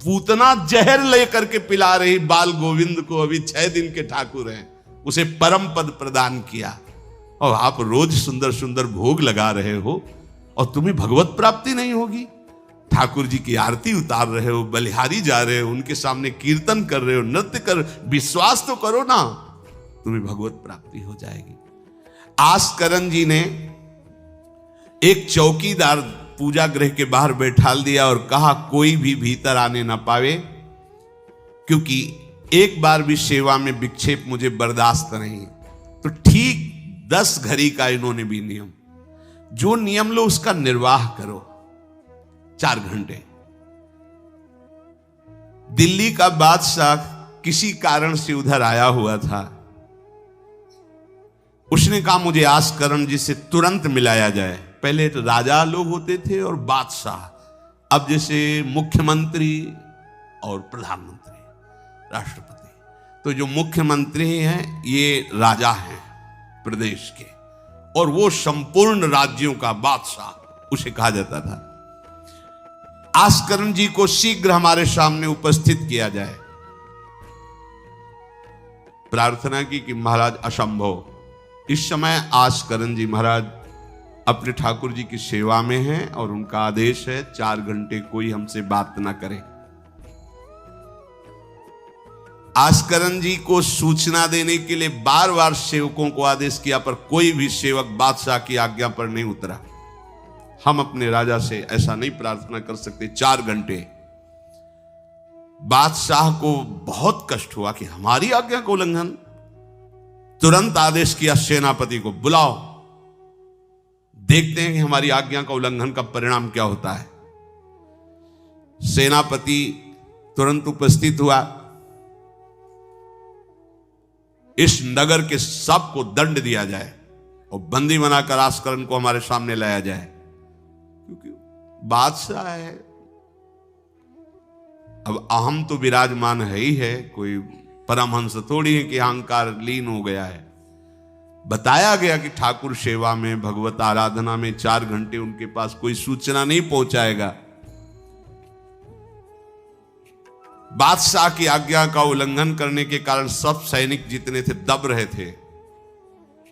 पूतना जहर लेकर के पिला रही बाल गोविंद को, अभी 6 दिन के ठाकुर हैं, उसे परम पद प्रदान किया, और आप रोज सुंदर सुंदर भोग लगा रहे हो और तुम्हें भगवत प्राप्ति नहीं होगी। ठाकुर जी की आरती उतार रहे हो, बलिहारी जा रहे हो, उनके सामने कीर्तन कर रहे हो, नृत्य कर, विश्वास तो करो ना, तुम्हें भगवत प्राप्ति हो जाएगी। आस्करण जी ने एक चौकीदार पूजा गृह के बाहर बैठाल दिया और कहा कोई भी भीतर आने ना पावे, क्योंकि एक बार भी सेवा में विक्षेप मुझे बर्दाश्त नहीं। तो ठीक 10 घड़ी का इन्होंने भी नियम, जो नियम लो उसका निर्वाह करो। 4 घंटे। दिल्ली का बादशाह किसी कारण से उधर आया हुआ था। उसने कहा मुझे आस्करण जी से तुरंत मिलाया जाए। पहले तो राजा लोग होते थे और बादशाह, अब जैसे मुख्यमंत्री और प्रधानमंत्री, राष्ट्रपति। तो जो मुख्यमंत्री हैं ये राजा हैं प्रदेश के, और वो संपूर्ण राज्यों का बादशाह उसे कहा जाता था। आस्करण जी को शीघ्र हमारे सामने उपस्थित किया जाए। प्रार्थना की कि महाराज असंभव, इस समय आस्करण जी महाराज अपने ठाकुर जी की सेवा में हैं और उनका आदेश है 4 घंटे कोई हमसे बात ना करे। आस्करण जी को सूचना देने के लिए बार बार सेवकों को आदेश किया, पर कोई भी सेवक बादशाह की आज्ञा पर नहीं उतरा। हम अपने राजा से ऐसा नहीं प्रार्थना कर सकते। 4 घंटे। बादशाह को बहुत कष्ट हुआ कि हमारी आज्ञा का उल्लंघन। तुरंत आदेश किया सेनापति को, बुलाओ, देखते हैं कि हमारी आज्ञा का उल्लंघन का परिणाम क्या होता है। सेनापति तुरंत उपस्थित हुआ। इस नगर के सबको दंड दिया जाए और बंदी बनाकर आस्करण को हमारे सामने लाया जाए, क्योंकि बादशाह है। अब अहम तो विराजमान है ही है, कोई परमहंस थोड़ी है कि अहंकार लीन हो गया है। बताया गया कि ठाकुर सेवा में, भगवत आराधना में 4 घंटे उनके पास कोई सूचना नहीं पहुंचाएगा। बादशाह की आज्ञा का उल्लंघन करने के कारण सब सैनिक जितने थे दब रहे थे।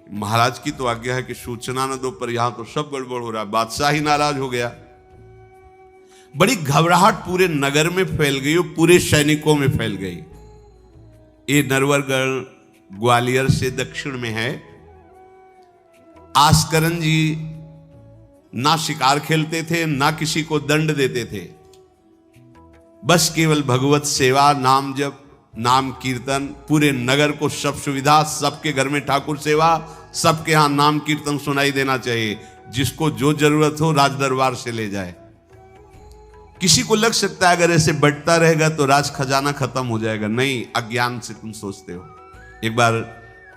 महाराज की तो आज्ञा है कि सूचना न दो, पर यहां तो सब गड़बड़ हो रहा है। बादशाह ही नाराज हो गया। बड़ी घबराहट पूरे नगर में फैल गई और पूरे सैनिकों में फैल गई। ये नरवरगढ़ ग्वालियर से दक्षिण में है। आस्करन जी ना शिकार खेलते थे, ना किसी को दंड देते थे, बस केवल भगवत सेवा, नाम जप, नाम कीर्तन, पूरे नगर को सब सुविधा, सबके घर में ठाकुर सेवा, सबके यहां नाम कीर्तन सुनाई देना चाहिए। जिसको जो जरूरत हो राज दरबार से ले जाए। किसी को लग सकता है अगर ऐसे बढ़ता रहेगा तो राज खजाना खत्म हो जाएगा। नहीं, अज्ञान से तुम सोचते हो। एक बार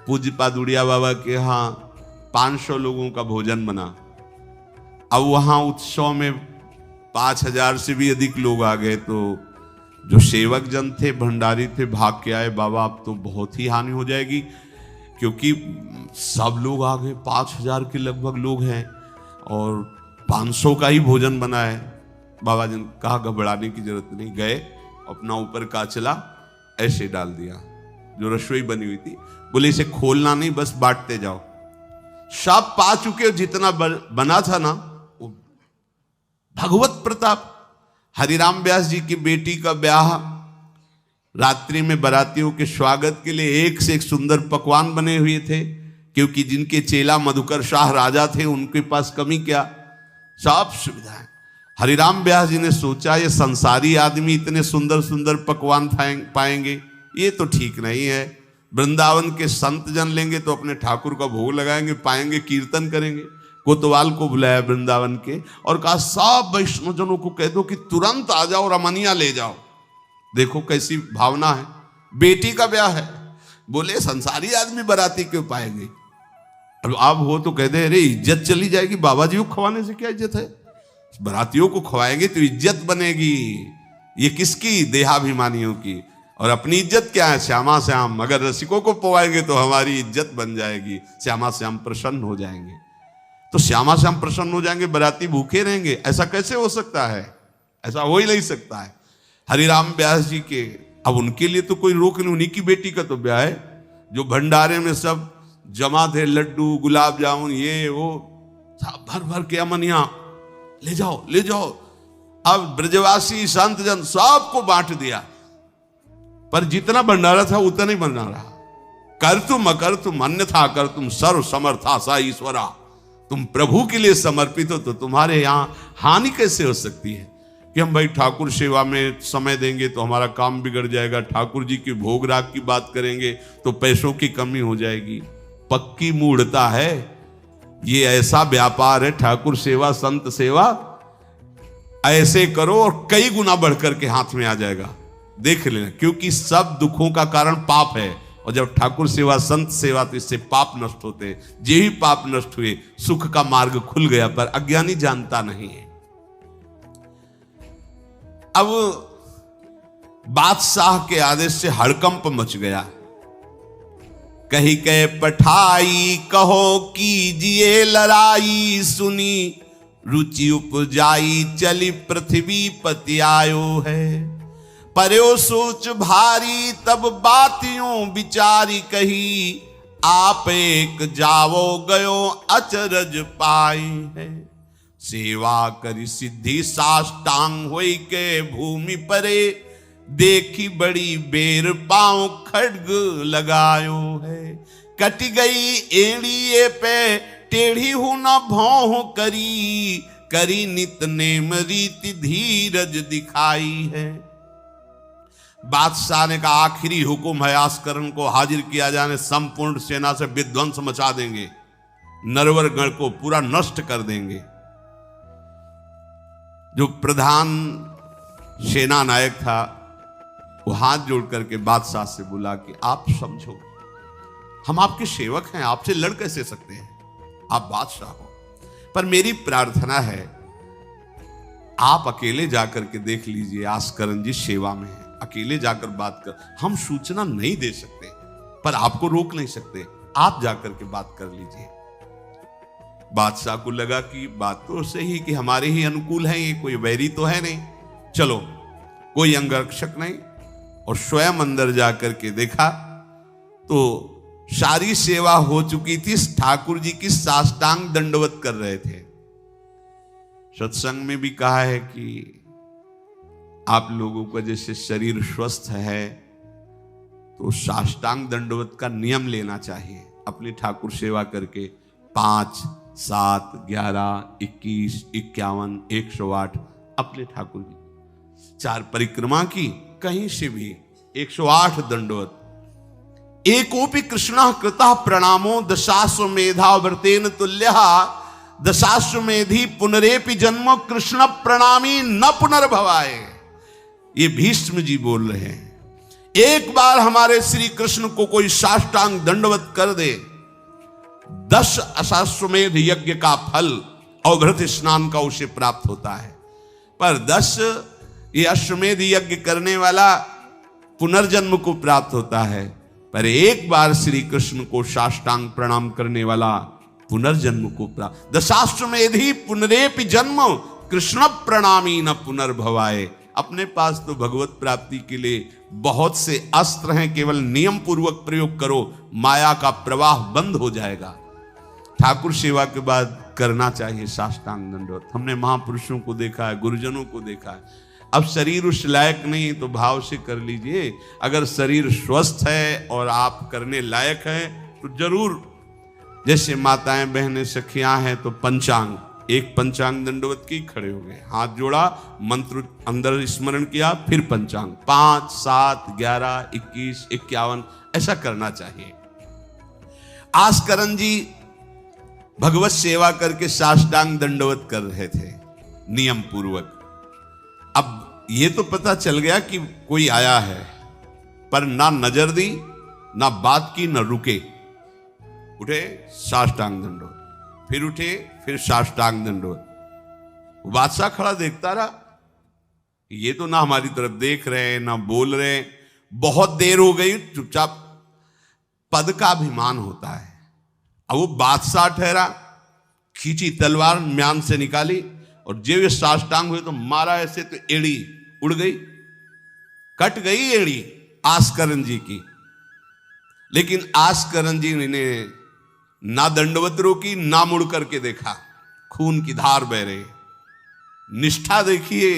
पूज्य पादुड़िया बाबा के यहाँ 500 लोगों का भोजन बना। अब वहां उत्सव में 5000 से भी अधिक लोग आ गए, तो जो सेवक जन थे, भंडारी थे, भाग के आए, बाबा अब तो बहुत ही हानि हो जाएगी, क्योंकि सब लोग आ गए, 5000 के लगभग लोग हैं और 500 का ही भोजन बना है। बाबा जी ने कहा घबराने की जरूरत नहीं। गए, अपना ऊपर का चला ऐसे डाल दिया जो रसोई बनी हुई थी। बोले इसे खोलना नहीं, बस बांटते जाओ। सब पा चुके, जितना बना था ना, वो भगवत प्रताप। हरिराम व्यास जी की बेटी का ब्याह, रात्रि में बारातियों के स्वागत के लिए एक से एक सुंदर पकवान बने हुए थे, क्योंकि जिनके चेला मधुकर शाह राजा थे उनके पास कमी क्या, सब सुविधाएं। हरिराम व्यास जी ने सोचा ये संसारी आदमी इतने सुंदर सुंदर पकवान पाएंगे, ये तो ठीक नहीं है। वृंदावन के संत जन लेंगे तो अपने ठाकुर का भोग लगाएंगे, पाएंगे, कीर्तन करेंगे। कोतवाल को बुलाया वृंदावन के और कहा सब वैष्णव जनों को कह दो कि तुरंत आ जाओ, रमनिया ले जाओ। देखो कैसी भावना है, बेटी का ब्याह है। बोले संसारी आदमी बाराती क्यों पाएंगे, अब आप हो तो कह दे अरे इज्जत चली जाएगी। बाबा जी को खवाने से क्या इज्जत है, बारातियों को खवाएंगे तो इज्जत बनेगी। ये किसकी, देहाभिमानियों की। और अपनी इज्जत क्या है, श्यामा श्याम। अगर रसिकों को पवाएंगे तो हमारी इज्जत बन जाएगी, श्यामा श्याम प्रसन्न हो जाएंगे। तो श्यामा श्याम प्रसन्न हो जाएंगे, बाराती भूखे रहेंगे, ऐसा कैसे हो सकता है, ऐसा हो ही नहीं सकता है। हरिराम व्यास जी के, अब उनके लिए तो कोई रोक नहीं, उन्हीं की बेटी का तो ब्याह है। जो भंडारे में सब जमा थे, लड्डू, गुलाब जामुन, ये वो सब भर भर के अमनिया, ले जाओ ले जाओ। अब ब्रजवासी संत जन सबको बांट दिया, पर जितना भंडारा था उतना नहीं बना रहा। कर तुम अकर तुम अन्यथा कर तुम सर्व समर्था सा ईश्वरा। तुम प्रभु के लिए समर्पित हो तो तुम्हारे यहां हानि कैसे हो सकती है कि हम भाई ठाकुर सेवा में समय देंगे तो हमारा काम बिगड़ जाएगा, ठाकुर जी की भोग राग की बात करेंगे तो पैसों की कमी हो जाएगी। पक्की मूढ़ता है, ये ऐसा व्यापार है ठाकुर सेवा, संत सेवा। ऐसे करो और कई गुना बढ़कर के हाथ में आ जाएगा, देख लेना। क्योंकि सब दुखों का कारण पाप है, और जब ठाकुर सेवा, संत सेवा, तो इससे पाप नष्ट होते हैं। जे ही पाप नष्ट हुए, सुख का मार्ग खुल गया, पर अज्ञानी जानता नहीं है। अब बादशाह के आदेश से हड़कंप मच गया। कही के पठाई कहो कीजिए लड़ाई, सुनी रुचि उपजाई चली पृथ्वी पति आयो है। पर्यो सोच भारी तब बातियों विचारी कही, आप एक जावो गयो अचरज पाई है। सेवा करी सिद्धि साष्टांग होई के भूमि परे, देखी बड़ी बेर पांव खड्ग लगायो है। कट गई एड़िए पे टेढ़ी हूं न भौं करी, करी नित नेम रीति धीरज दिखाई है। बादशाह ने कहा आखिरी हुक्म है, आस्करण को हाजिर किया जाने, संपूर्ण सेना से विध्वंस मचा देंगे, नरवरगढ़ को पूरा नष्ट कर देंगे। जो प्रधान सेना नायक था वो हाथ जोड़ करके बादशाह से बोला कि आप समझो, हम आपके सेवक हैं, आपसे लड़ कैसे सकते हैं, आप बादशाह हो। पर मेरी प्रार्थना है आप अकेले जाकर के देख लीजिए, आस्करण जी सेवा में है, अकेले जाकर बात कर। हम सूचना नहीं दे सकते पर आपको रोक नहीं सकते, आप जाकर के बात कर लीजिए। बादशाह को लगा कि बात तो सही कि हमारे ही अनुकूल है, ये कोई वैरी तो है नहीं, चलो कोई अंगरक्षक नहीं। और स्वयं अंदर जाकर के देखा तो सारी सेवा हो चुकी थी, ठाकुर जी की साष्टांग दंडवत कर रहे थे। सत्संग में भी कहा है कि आप लोगों का जैसे शरीर स्वस्थ है तो साष्टांग दंडवत का नियम लेना चाहिए। अपनी ठाकुर सेवा करके 5, 7, 11, 21, 51, 108 अपने ठाकुर जी 4 परिक्रमा की, कहीं से भी 108 दंडवत। एकोपि कृष्ण कृतः प्रणामो दशाश्वमेधा व्रतेन तुल्यः दशाश्वमेधी पुनरेपि जन्म कृष्ण प्रणामी न पुनर्भवाए। ये भीष्म जी बोल रहे हैं। एक बार हमारे श्री कृष्ण को कोई साष्टांग दंडवत कर दे, 10 अश्वमेध यज्ञ का फल और व्रत स्नान का उसे प्राप्त होता है। पर 10 ये अश्वमेध यज्ञ करने वाला पुनर्जन्म को प्राप्त होता है, पर एक बार श्री कृष्ण को साष्टांग प्रणाम करने वाला पुनर्जन्म को प्राप्त। दशाश्वमेधी पुनरेपि जन्म कृष्ण प्रणामी न पुनर्भवाए। अपने पास तो भगवत प्राप्ति के लिए बहुत से अस्त्र हैं, केवल नियम पूर्वक प्रयोग करो, माया का प्रवाह बंद हो जाएगा। ठाकुर सेवा के बाद करना चाहिए साष्टांग दंडवत। हमने महापुरुषों को देखा है, गुरुजनों को देखा है। अब शरीर उस लायक नहीं है तो भाव से कर लीजिए। अगर शरीर स्वस्थ है और आप करने लायक हैं तो जरूर, जैसे माताएं बहनें सखियां हैं तो पंचांग, एक पंचांग दंडवत की खड़े हो गए, हाथ जोड़ा, मंत्र अंदर स्मरण किया, फिर पंचांग 5, 7, 11, 21, 51 ऐसा करना चाहिए। आस्करण जी भगवत सेवा करके साष्टांग दंडवत कर रहे थे नियम पूर्वक। अब ये तो पता चल गया कि कोई आया है, पर ना नजर दी, ना बात की, ना रुके। उठे साष्टांग दंडवत, फिर उठे, फिर साष्टांग दंडवत। बादशाह खड़ा देखता रहा, ये तो ना हमारी तरफ देख रहे हैं ना बोल रहे हैं। बहुत देर हो गई, चुपचाप। पद का अभिमान होता है। अब वो बादशाह ठहरा, खींची तलवार, म्यान से निकाली और जब ये साष्टांग हुए तो मारा ऐसे, तो एड़ी उड़ गई, कट गई एड़ी आस्करण जी की। लेकिन आस्करण जी ने ना दंडवत रोकी, ना मुड़ करके देखा, खून की धार बह रही। निष्ठा देखिए,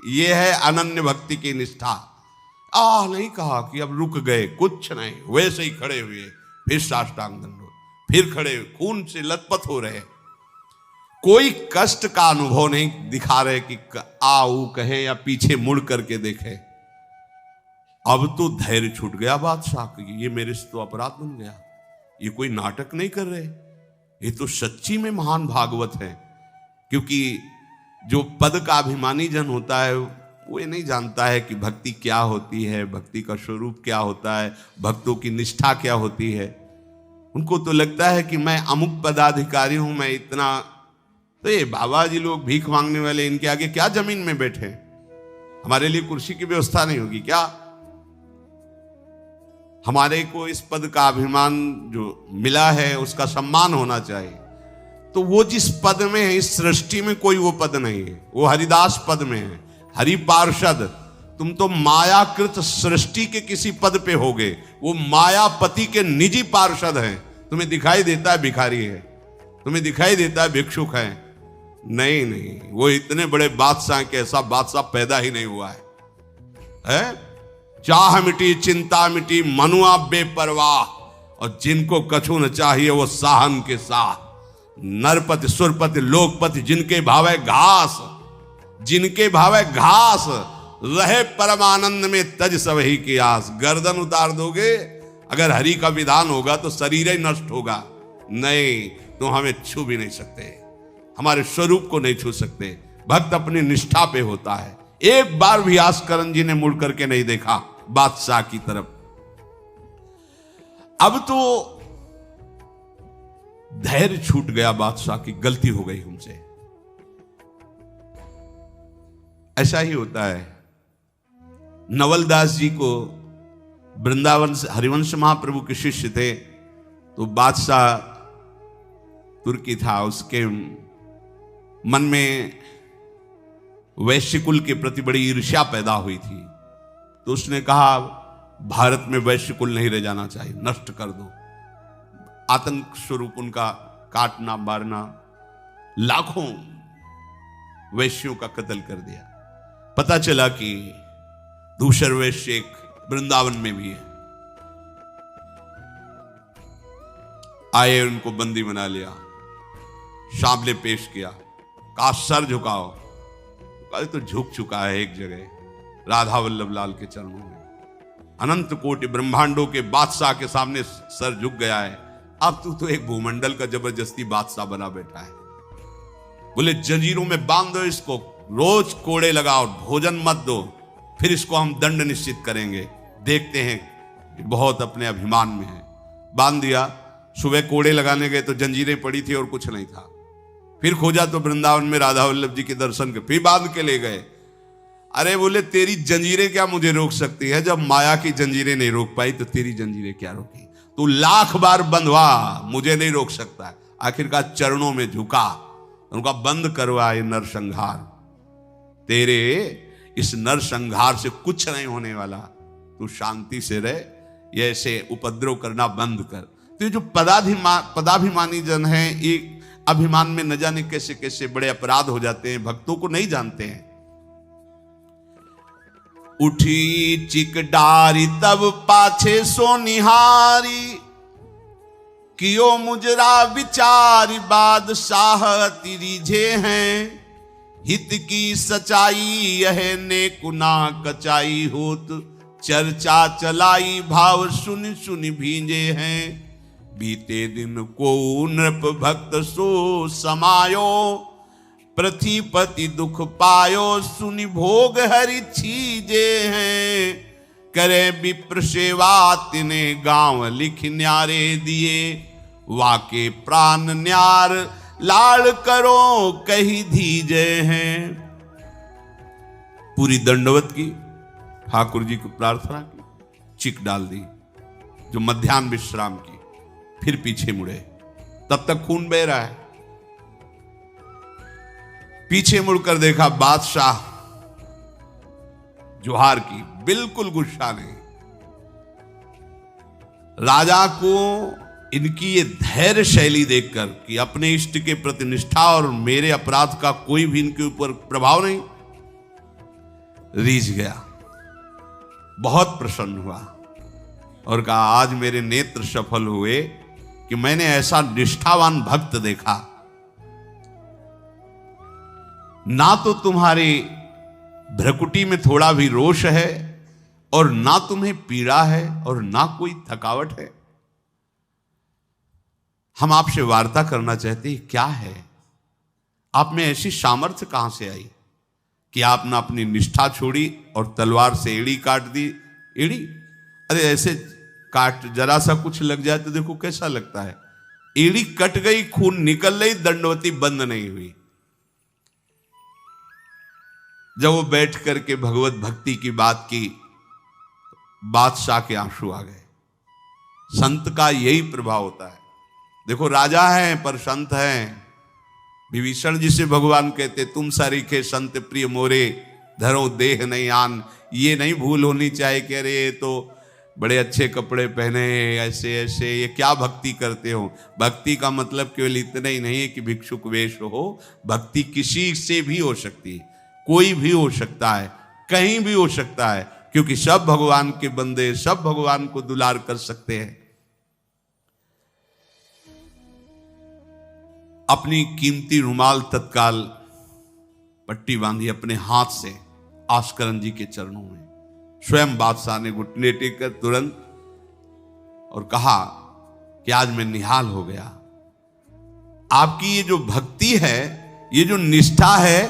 ये है अनन्य भक्ति की निष्ठा। नहीं कहा कि अब रुक गए, कुछ नहीं, वैसे ही खड़े हुए, फिर साष्टांग दंडवत, फिर खड़े, खून से लथपथ हो रहे। कोई कष्ट का अनुभव नहीं दिखा रहे कि आओ कहे या पीछे मुड़ करके देखे। अब तो धैर्य छूट गया बादशाह की, ये मेरे से तो अपराध बन गया, ये कोई नाटक नहीं कर रहे, ये तो सच्ची में महान भागवत है। क्योंकि जो पद का अभिमानी जन होता है वो ये नहीं जानता है कि भक्ति क्या होती है, भक्ति का स्वरूप क्या होता है, भक्तों की निष्ठा क्या होती है। उनको तो लगता है कि मैं अमुक पदाधिकारी हूं, मैं इतना, तो ये बाबा जी लोग भीख मांगने वाले, इनके आगे क्या जमीन में बैठे, हमारे लिए कुर्सी की व्यवस्था नहीं होगी क्या? हमारे को इस पद का अभिमान जो मिला है उसका सम्मान होना चाहिए। तो वो जिस पद में है, इस सृष्टि में कोई वो पद नहीं है, वो हरिदास पद में है, हरि पार्षद। तुम तो मायाकृत सृष्टि के किसी पद पे होगे, वो मायापति के निजी पार्षद हैं। तुम्हें दिखाई देता है भिखारी है, तुम्हें दिखाई देता है भिक्षुक है, नहीं नहीं, वो इतने बड़े बादशाह के ऐसा बादशाह पैदा ही नहीं हुआ है? चाह मिटी चिंता मिटी मनुआ बेपरवाह, और जिनको कछु न चाहिए वो साहन के साथ। नरपति सुरपति लोकपति जिनके भावे घास, जिनके भावे घास, रहे परमानंद में तज सब ही की आस। गर्दन उतार दोगे, अगर हरि का विधान होगा तो शरीर ही नष्ट होगा, नहीं तो हमें छू भी नहीं सकते, हमारे स्वरूप को नहीं छू सकते। भक्त अपनी निष्ठा पे होता है। एक बार भी आस्करण जी ने मुड़ करके नहीं देखा बादशाह की तरफ। अब तो धैर्य छूट गया बादशाह की, गलती हो गई हमसे। ऐसा ही होता है। नवलदास जी को वृंदावन से हरिवंश महाप्रभु के शिष्य थे, तो बादशाह तुर्की था, उसके मन में वैश्यकुल के प्रति बड़ी ईर्ष्या पैदा हुई थी। तो उसने कहा भारत में वैश्यकुल नहीं रह जाना चाहिए, नष्ट कर दो। आतंक स्वरूप उनका काटना मारना, लाखों वैश्यों का कत्ल कर दिया। पता चला कि दूसर वैश्य एक वृंदावन में भी है। आए, उनको बंदी बना लिया, सामने पेश किया, कहा सर झुकाओ। कहा तो झुक चुका है एक जगह, राधा वल्लभ लाल के चरणों में। अनंत कोटि ब्रह्मांडों के बादशाह के सामने सर झुक गया है। अब तू तो एक भूमंडल का जबरदस्ती बादशाह बना बैठा है। बोले जंजीरों में बांध दो इसको, रोज कोड़े लगाओ, भोजन मत दो, फिर इसको हम दंड निश्चित करेंगे। देखते हैं, बहुत अपने अभिमान में है। बांध दिया। सुबह कोड़े लगाने गए तो जंजीरें पड़ी थी और कुछ नहीं था। फिर खोजा तो वृंदावन में राधा वल्लभ जी के दर्शन के, फिर बांध के ले गए। अरे बोले तेरी जंजीरें क्या मुझे रोक सकती है? जब माया की जंजीरें नहीं रोक पाई तो तेरी जंजीरें क्या रोकी? तू लाख बार बंधवा, मुझे नहीं रोक सकता है। आखिरकार चरणों में झुका, उनका बंद करवा ये नरसंहार। तेरे इस नरसंहार से कुछ नहीं होने वाला, तू शांति से रह, ये ऐसे उपद्रव करना बंद कर। तो ये जो पदाभिमानी जन है, एक अभिमान में न जाने कैसे कैसे बड़े अपराध हो जाते हैं, भक्तों को नहीं जानते हैं। उठी चिक डारी तब पाछे सो निहारी, कियो मुजरा विचारी बादशाह तिरिझे हैं। हित की सच्चाई यह ने कुना कचाई होत, चर्चा चलाई भाव सुन सुन भींजे हैं। बीते दिन को नृप भक्त सो समायो, पृथ्वीपति दुख पायो सुनि भोग हरि छीजे हैं। करे विप्र सेवा तिने गांव लिख न्यारे दिए, वाके प्राण न्यार लाड़ करो कही धीजे हैं। पूरी दंडवत की, ठाकुर जी को प्रार्थना की, चिक डाल दी जो मध्याह्न विश्राम की, फिर पीछे मुड़े। तब तक खून बह रहा है। पीछे मुड़कर देखा, बादशाह जोहार की, बिल्कुल गुस्सा नहीं। राजा को इनकी ये धैर्य शैली देखकर कि अपने इष्ट के प्रति निष्ठा और मेरे अपराध का कोई भी इनके ऊपर प्रभाव नहीं, रीझ गया, बहुत प्रसन्न हुआ और कहा आज मेरे नेत्र सफल हुए कि मैंने ऐसा निष्ठावान भक्त देखा। ना तो तुम्हारी भ्रकुटी में थोड़ा भी रोष है, और ना तुम्हें पीड़ा है, और ना कोई थकावट है। हम आपसे वार्ता करना चाहते हैं, क्या है आप में ऐसी सामर्थ्य कहां से आई कि आपने अपनी निष्ठा छोड़ी और तलवार से एड़ी काट दी? एड़ी, अरे ऐसे काट, जरा सा कुछ लग जाए तो देखो कैसा लगता है। एड़ी कट गई, खून निकल गई, दंडवती बंद नहीं हुई। जब वो बैठ करके भगवत भक्ति की बात की, बादशाह के आंसू आ गए। संत का यही प्रभाव होता है। देखो राजा हैं पर संत हैं। विभीषण जी से भगवान कहते, तुम सरीखे संत प्रिय मोरे, धरो देह नहीं आन। ये नहीं भूल होनी चाहिए कि अरे ये तो बड़े अच्छे कपड़े पहने, ऐसे ऐसे, ये क्या भक्ति करते हो। भक्ति का मतलब केवल इतना ही नहीं है कि भिक्षुक वेश हो। भक्ति किसी से भी हो सकती है, कोई भी हो सकता है, कहीं भी हो सकता है, क्योंकि सब भगवान के बंदे, सब भगवान को दुलार कर सकते हैं। अपनी कीमती रुमाल तत्काल पट्टी बांधी अपने हाथ से आस्करन जी के चरणों में। स्वयं बादशाह ने घुटने टेक कर तुरंत और कहा कि आज मैं निहाल हो गया। आपकी ये जो भक्ति है, ये जो निष्ठा है,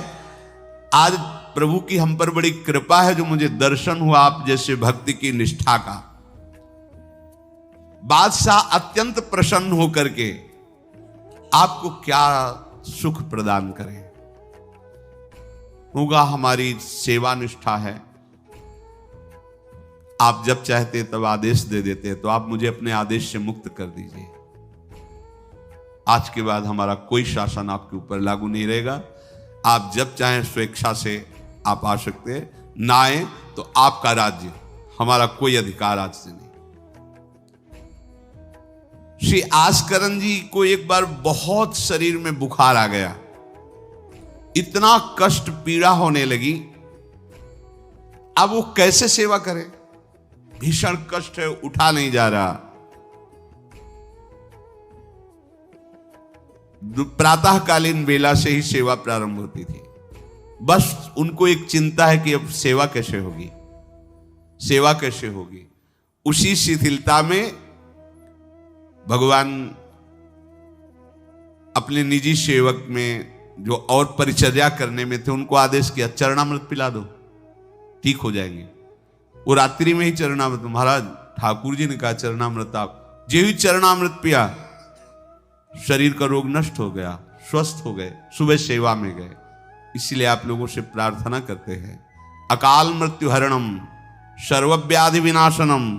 आज प्रभु की हम पर बड़ी कृपा है जो मुझे दर्शन हुआ आप जैसे भक्ति की निष्ठा का। बादशाह अत्यंत प्रसन्न होकर के आपको क्या सुख प्रदान करें। होगा हमारी सेवा निष्ठा है। आप जब चाहते तब आदेश दे देते, तो आप मुझे अपने आदेश से मुक्त कर दीजिए। आज के बाद हमारा कोई शासन आपके ऊपर लागू नहीं रहेगा। आप जब चाहें स्वेच्छा से आप आ सकते हैं, ना आए तो आपका राज्य, हमारा कोई अधिकार आज से नहीं। श्री आस्करन जी को एक बार बहुत शरीर में बुखार आ गया, इतना कष्ट पीड़ा होने लगी। अब वो कैसे सेवा करे, भीषण कष्ट है, उठा नहीं जा रहा। प्रातःकालीन बेला से ही सेवा प्रारंभ होती थी। बस उनको एक चिंता है कि अब सेवा कैसे होगी, सेवा कैसे होगी। उसी शिथिलता में भगवान अपने निजी सेवक में जो और परिचर्या करने में थे उनको आदेश किया, चरणामृत पिला दो, ठीक हो जाएंगे। वो रात्रि में ही चरणामृत, महाराज ठाकुर जी ने कहा चरणामृत आप, जो ही चरणामृत पिया शरीर का रोग नष्ट हो गया, स्वस्थ हो गए, सुबह सेवा में गए। इसीलिए आप लोगों से प्रार्थना करते हैं, अकाल मृत्यु हरणम सर्वव्याधि विनाशनम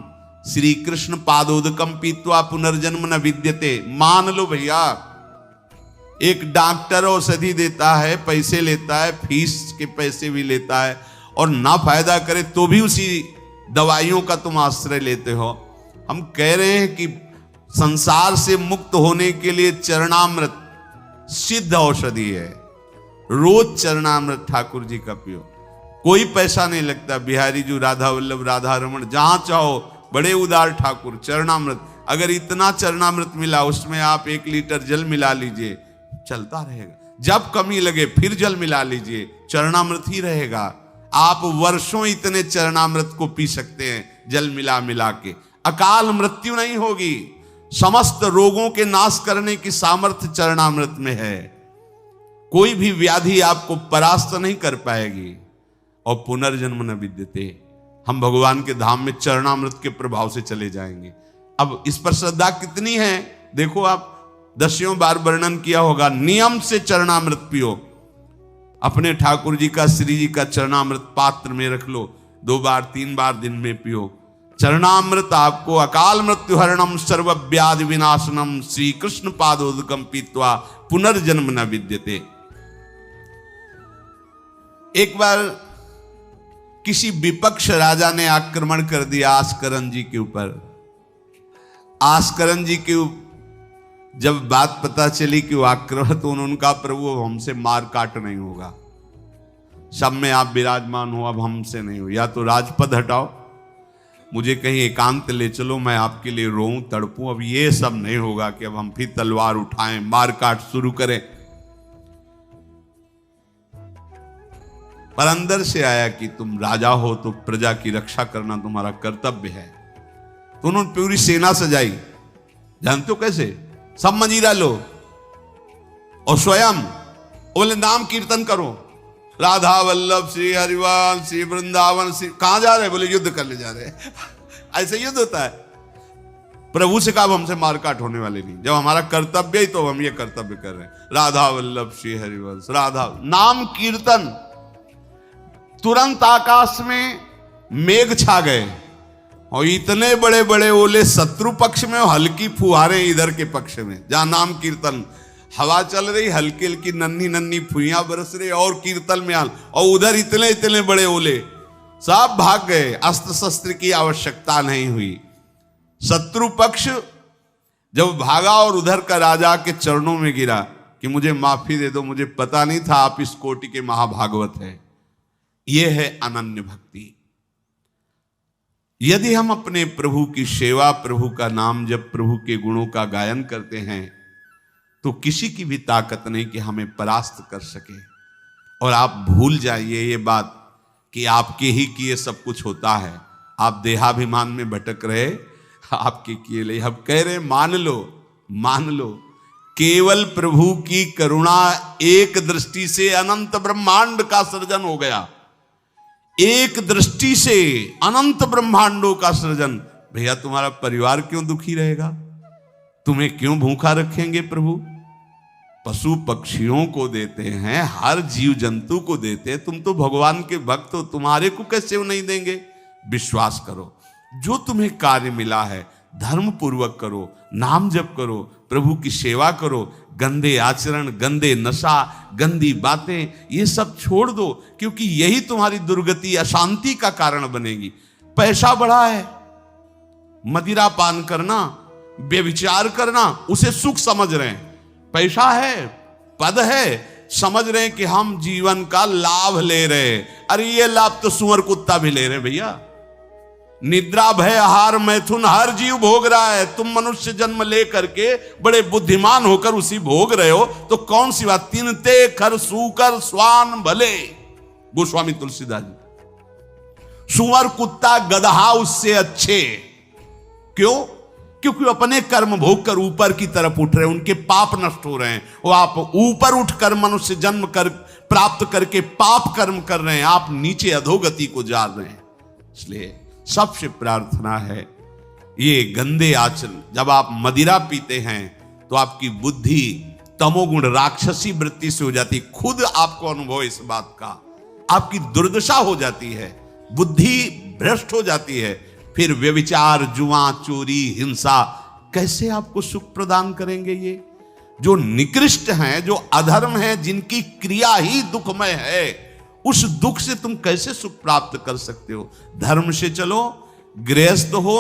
श्री कृष्ण पादोदकम पीत्वा पुनर्जन्म न विद्यते। मान लो भैया, एक डॉक्टर औषधि देता है, पैसे लेता है, फीस के पैसे भी लेता है, और ना फायदा करे तो भी उसी दवाइयों का तुम आश्रय लेते हो। हम कह रहे हैं कि संसार से मुक्त होने के लिए चरणामृत सिद्ध औषधि है। रोज चरणामृत ठाकुर जी का पियो, कोई पैसा नहीं लगता। बिहारी जी, राधा वल्लभ, राधा रमन, जहां चाहो, बड़े उदार ठाकुर। चरणामृत, अगर इतना चरणामृत मिला उसमें आप 1 लीटर जल मिला लीजिए, चलता रहेगा। जब कमी लगे फिर जल मिला लीजिए, चरणामृत ही रहेगा। आप वर्षों इतने चरणामृत को पी सकते हैं जल मिला मिला के, अकाल मृत्यु नहीं होगी। समस्त रोगों के नाश करने की सामर्थ्य चरणामृत में है। कोई भी व्याधि आपको परास्त नहीं कर पाएगी। और पुनर्जन्म न विद्यते, हम भगवान के धाम में चरणामृत के प्रभाव से चले जाएंगे। अब इस पर श्रद्धा कितनी है देखो आप, 10 बार वर्णन किया होगा। नियम से चरणामृत पियो, अपने ठाकुर जी का, श्री जी का चरणामृत पात्र में रख लो, 2 बार 3 बार दिन में पियो। चरणामृत आपको अकाल मृत्यु हरणम सर्वव्याधि विनाशनम श्री कृष्ण पादोदकम पीत्वा पुनर्जन्म न विद्यते। एक बार किसी विपक्ष राजा ने आक्रमण कर दिया आस्करन जी के ऊपर। आस्करन जी के जब बात पता चली कि वो आक्रमण, तो उनका प्रभु हमसे मार काट नहीं होगा, सब में आप विराजमान हो, अब हमसे नहीं हो, या तो राजपद हटाओ, मुझे कहीं एकांत ले चलो, मैं आपके लिए रोऊं तड़पूं, अब ये सब नहीं होगा कि अब हम फिर तलवार उठाएं, मार काट शुरू करें। पर अंदर से आया कि तुम राजा हो तो प्रजा की रक्षा करना तुम्हारा कर्तव्य है। तो उन्होंने पूरी सेना सजाई, जानते हो कैसे? सब मंजीरा लो और स्वयं बोले नाम कीर्तन करो, राधा वल्लभ श्री हरिवाल श्री वृंदावन श्री। कहां जा रहे? बोले युद्ध करने जा रहे हैं। ऐसे युद्ध होता है। प्रभु से कहा हमसे मारकाट होने वाले नहीं, जब हमारा कर्तव्य ही तो हम ये कर्तव्य कर रहे हैं। राधा वल्लभ श्री हरिवंश, राधा नाम कीर्तन। तुरंत आकाश में मेघ छा गए और इतने बड़े बड़े ओले शत्रु पक्ष में और हल्की फुहारें इधर के पक्ष में। जहां नाम कीर्तन, हवा चल रही, हल्की हल्की नन्ही नन्ही फुइयां बरस रही और कीर्तन में हाल, और उधर इतने इतने बड़े ओले, सब भाग गए। अस्त्र शस्त्र की आवश्यकता नहीं हुई। शत्रु पक्ष जब भागा और उधर का राजा के चरणों में गिरा कि मुझे माफी दे दो, मुझे पता नहीं था आप इस कोटि के महाभागवत हैं। यह है अनन्य भक्ति। यदि हम अपने प्रभु की सेवा, प्रभु का नाम जब, प्रभु के गुणों का गायन करते हैं, तो किसी की भी ताकत नहीं कि हमें परास्त कर सके। और आप भूल जाइए ये बात कि आपके ही किए सब कुछ होता है। आप देहाभिमान में भटक रहे, आपके किए ले। हम कह रहे मान लो, मान लो, केवल प्रभु की करुणा एक दृष्टि से अनंत ब्रह्मांड का सृजन हो गया। एक दृष्टि से अनंत ब्रह्मांडों का सृजन। भैया तुम्हारा परिवार क्यों दुखी रहेगा? तुम्हें क्यों भूखा रखेंगे प्रभु? पशु पक्षियों को देते हैं, हर जीव जंतु को देते हैं। तुम तो भगवान के भक्त हो, तुम्हारे को कैसे वो नहीं देंगे? विश्वास करो, जो तुम्हें कार्य मिला है धर्म पूर्वक करो, नाम जप करो, प्रभु की सेवा करो। गंदे आचरण, गंदे नशा, गंदी बातें, ये सब छोड़ दो, क्योंकि यही तुम्हारी दुर्गति, अशांति का कारण बनेगी। पैसा बढ़ा है, मदिरा पान करना, व्यभिचार करना उसे सुख समझ रहे हैं, पैसा है, पद है, समझ रहे हैं कि हम जीवन का लाभ ले रहे हैं। अरे ये लाभ तो सुअर कुत्ता भी ले रहे भैया। निद्रा भय आहार मैथुन हर जीव भोग रहा है, तुम मनुष्य जन्म ले करके बड़े बुद्धिमान होकर उसी भोग रहे हो, तो कौन सी बात। तिनते खर सूकर स्वान भले, गोस्वामी तुलसीदास जी। सुअर कुत्ता गदहा उससे अच्छे, क्यों? क्योंकि अपने कर्म भोग कर ऊपर की तरफ उठ रहे हैं, उनके पाप नष्ट हो रहे हैं। वो आप ऊपर उठकर मनुष्य जन्म कर प्राप्त करके पाप कर्म कर रहे हैं, आप नीचे अधोगति को जा रहे हैं। इसलिए सबसे प्रार्थना है, ये गंदे आचरण, जब आप मदिरा पीते हैं तो आपकी बुद्धि तमोगुण राक्षसी वृत्ति से हो जाती, खुद आपको अनुभव इस बात का, आपकी दुर्दशा हो जाती है, बुद्धि भ्रष्ट हो जाती है। फिर व्यभिचार, जुआ, चोरी, हिंसा कैसे आपको सुख प्रदान करेंगे? ये जो निकृष्ट हैं, जो अधर्म हैं, जिनकी क्रिया ही दुखमय है, उस दुख से तुम कैसे सुख प्राप्त कर सकते हो? धर्म से चलो, गृहस्थ हो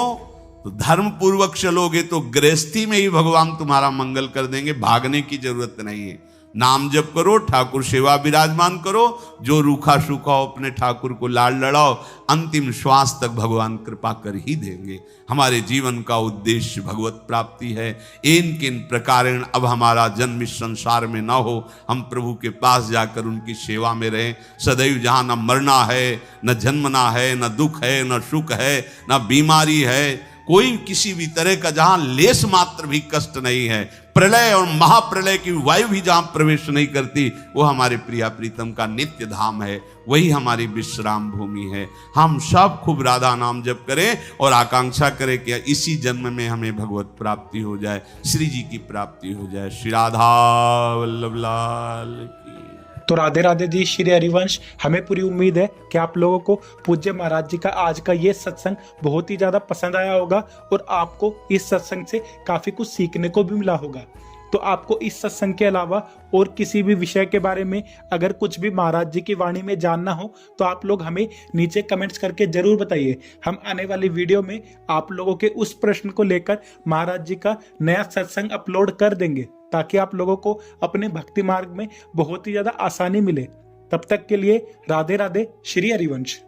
तो धर्म पूर्वक चलोगे तो गृहस्थी में ही भगवान तुम्हारा मंगल कर देंगे, भागने की जरूरत नहीं है। नाम जप करो, ठाकुर सेवा विराजमान करो, जो रूखा सूखा हो अपने ठाकुर को लाड लड़ाओ, अंतिम श्वास तक भगवान कृपा कर ही देंगे। हमारे जीवन का उद्देश्य भगवत प्राप्ति है। इन किन प्रकारेण अब हमारा जन्म इस संसार में ना हो, हम प्रभु के पास जाकर उनकी सेवा में रहें सदैव, जहाँ न मरना है, न जन्मना है, न दुख है, न सुख है, न बीमारी है, कोई किसी भी तरह का जहां लेस मात्र भी कष्ट नहीं है, प्रलय और महाप्रलय की वायु भी जहां प्रवेश नहीं करती, वो हमारे प्रिया प्रीतम का नित्य धाम है, वही हमारी विश्राम भूमि है। हम सब खूब राधा नाम जप करें और आकांक्षा करें कि इसी जन्म में हमें भगवत प्राप्ति हो जाए, श्री जी की प्राप्ति हो जाए। श्री राधा वल्लभ लाल की। तो राधे राधे जी, श्री हरिवंश। हमें पूरी उम्मीद है कि आप लोगों को पूज्य महाराज जी का आज का ये सत्संग बहुत ही ज्यादा पसंद आया होगा और आपको इस सत्संग से काफी कुछ सीखने को भी मिला होगा। तो आपको इस सत्संग के अलावा और किसी भी विषय के बारे में अगर कुछ भी महाराज जी की वाणी में जानना हो तो आप लोग हमें नीचे कमेंट्स करके जरूर बताइए। हम आने वाली वीडियो में आप लोगों के उस प्रश्न को लेकर महाराज जी का नया सत्संग अपलोड कर देंगे, ताकि आप लोगों को अपने भक्ति मार्ग में बहुत ही ज्यादा आसानी मिले। तब तक के लिए राधे राधे, श्री हरिवंश।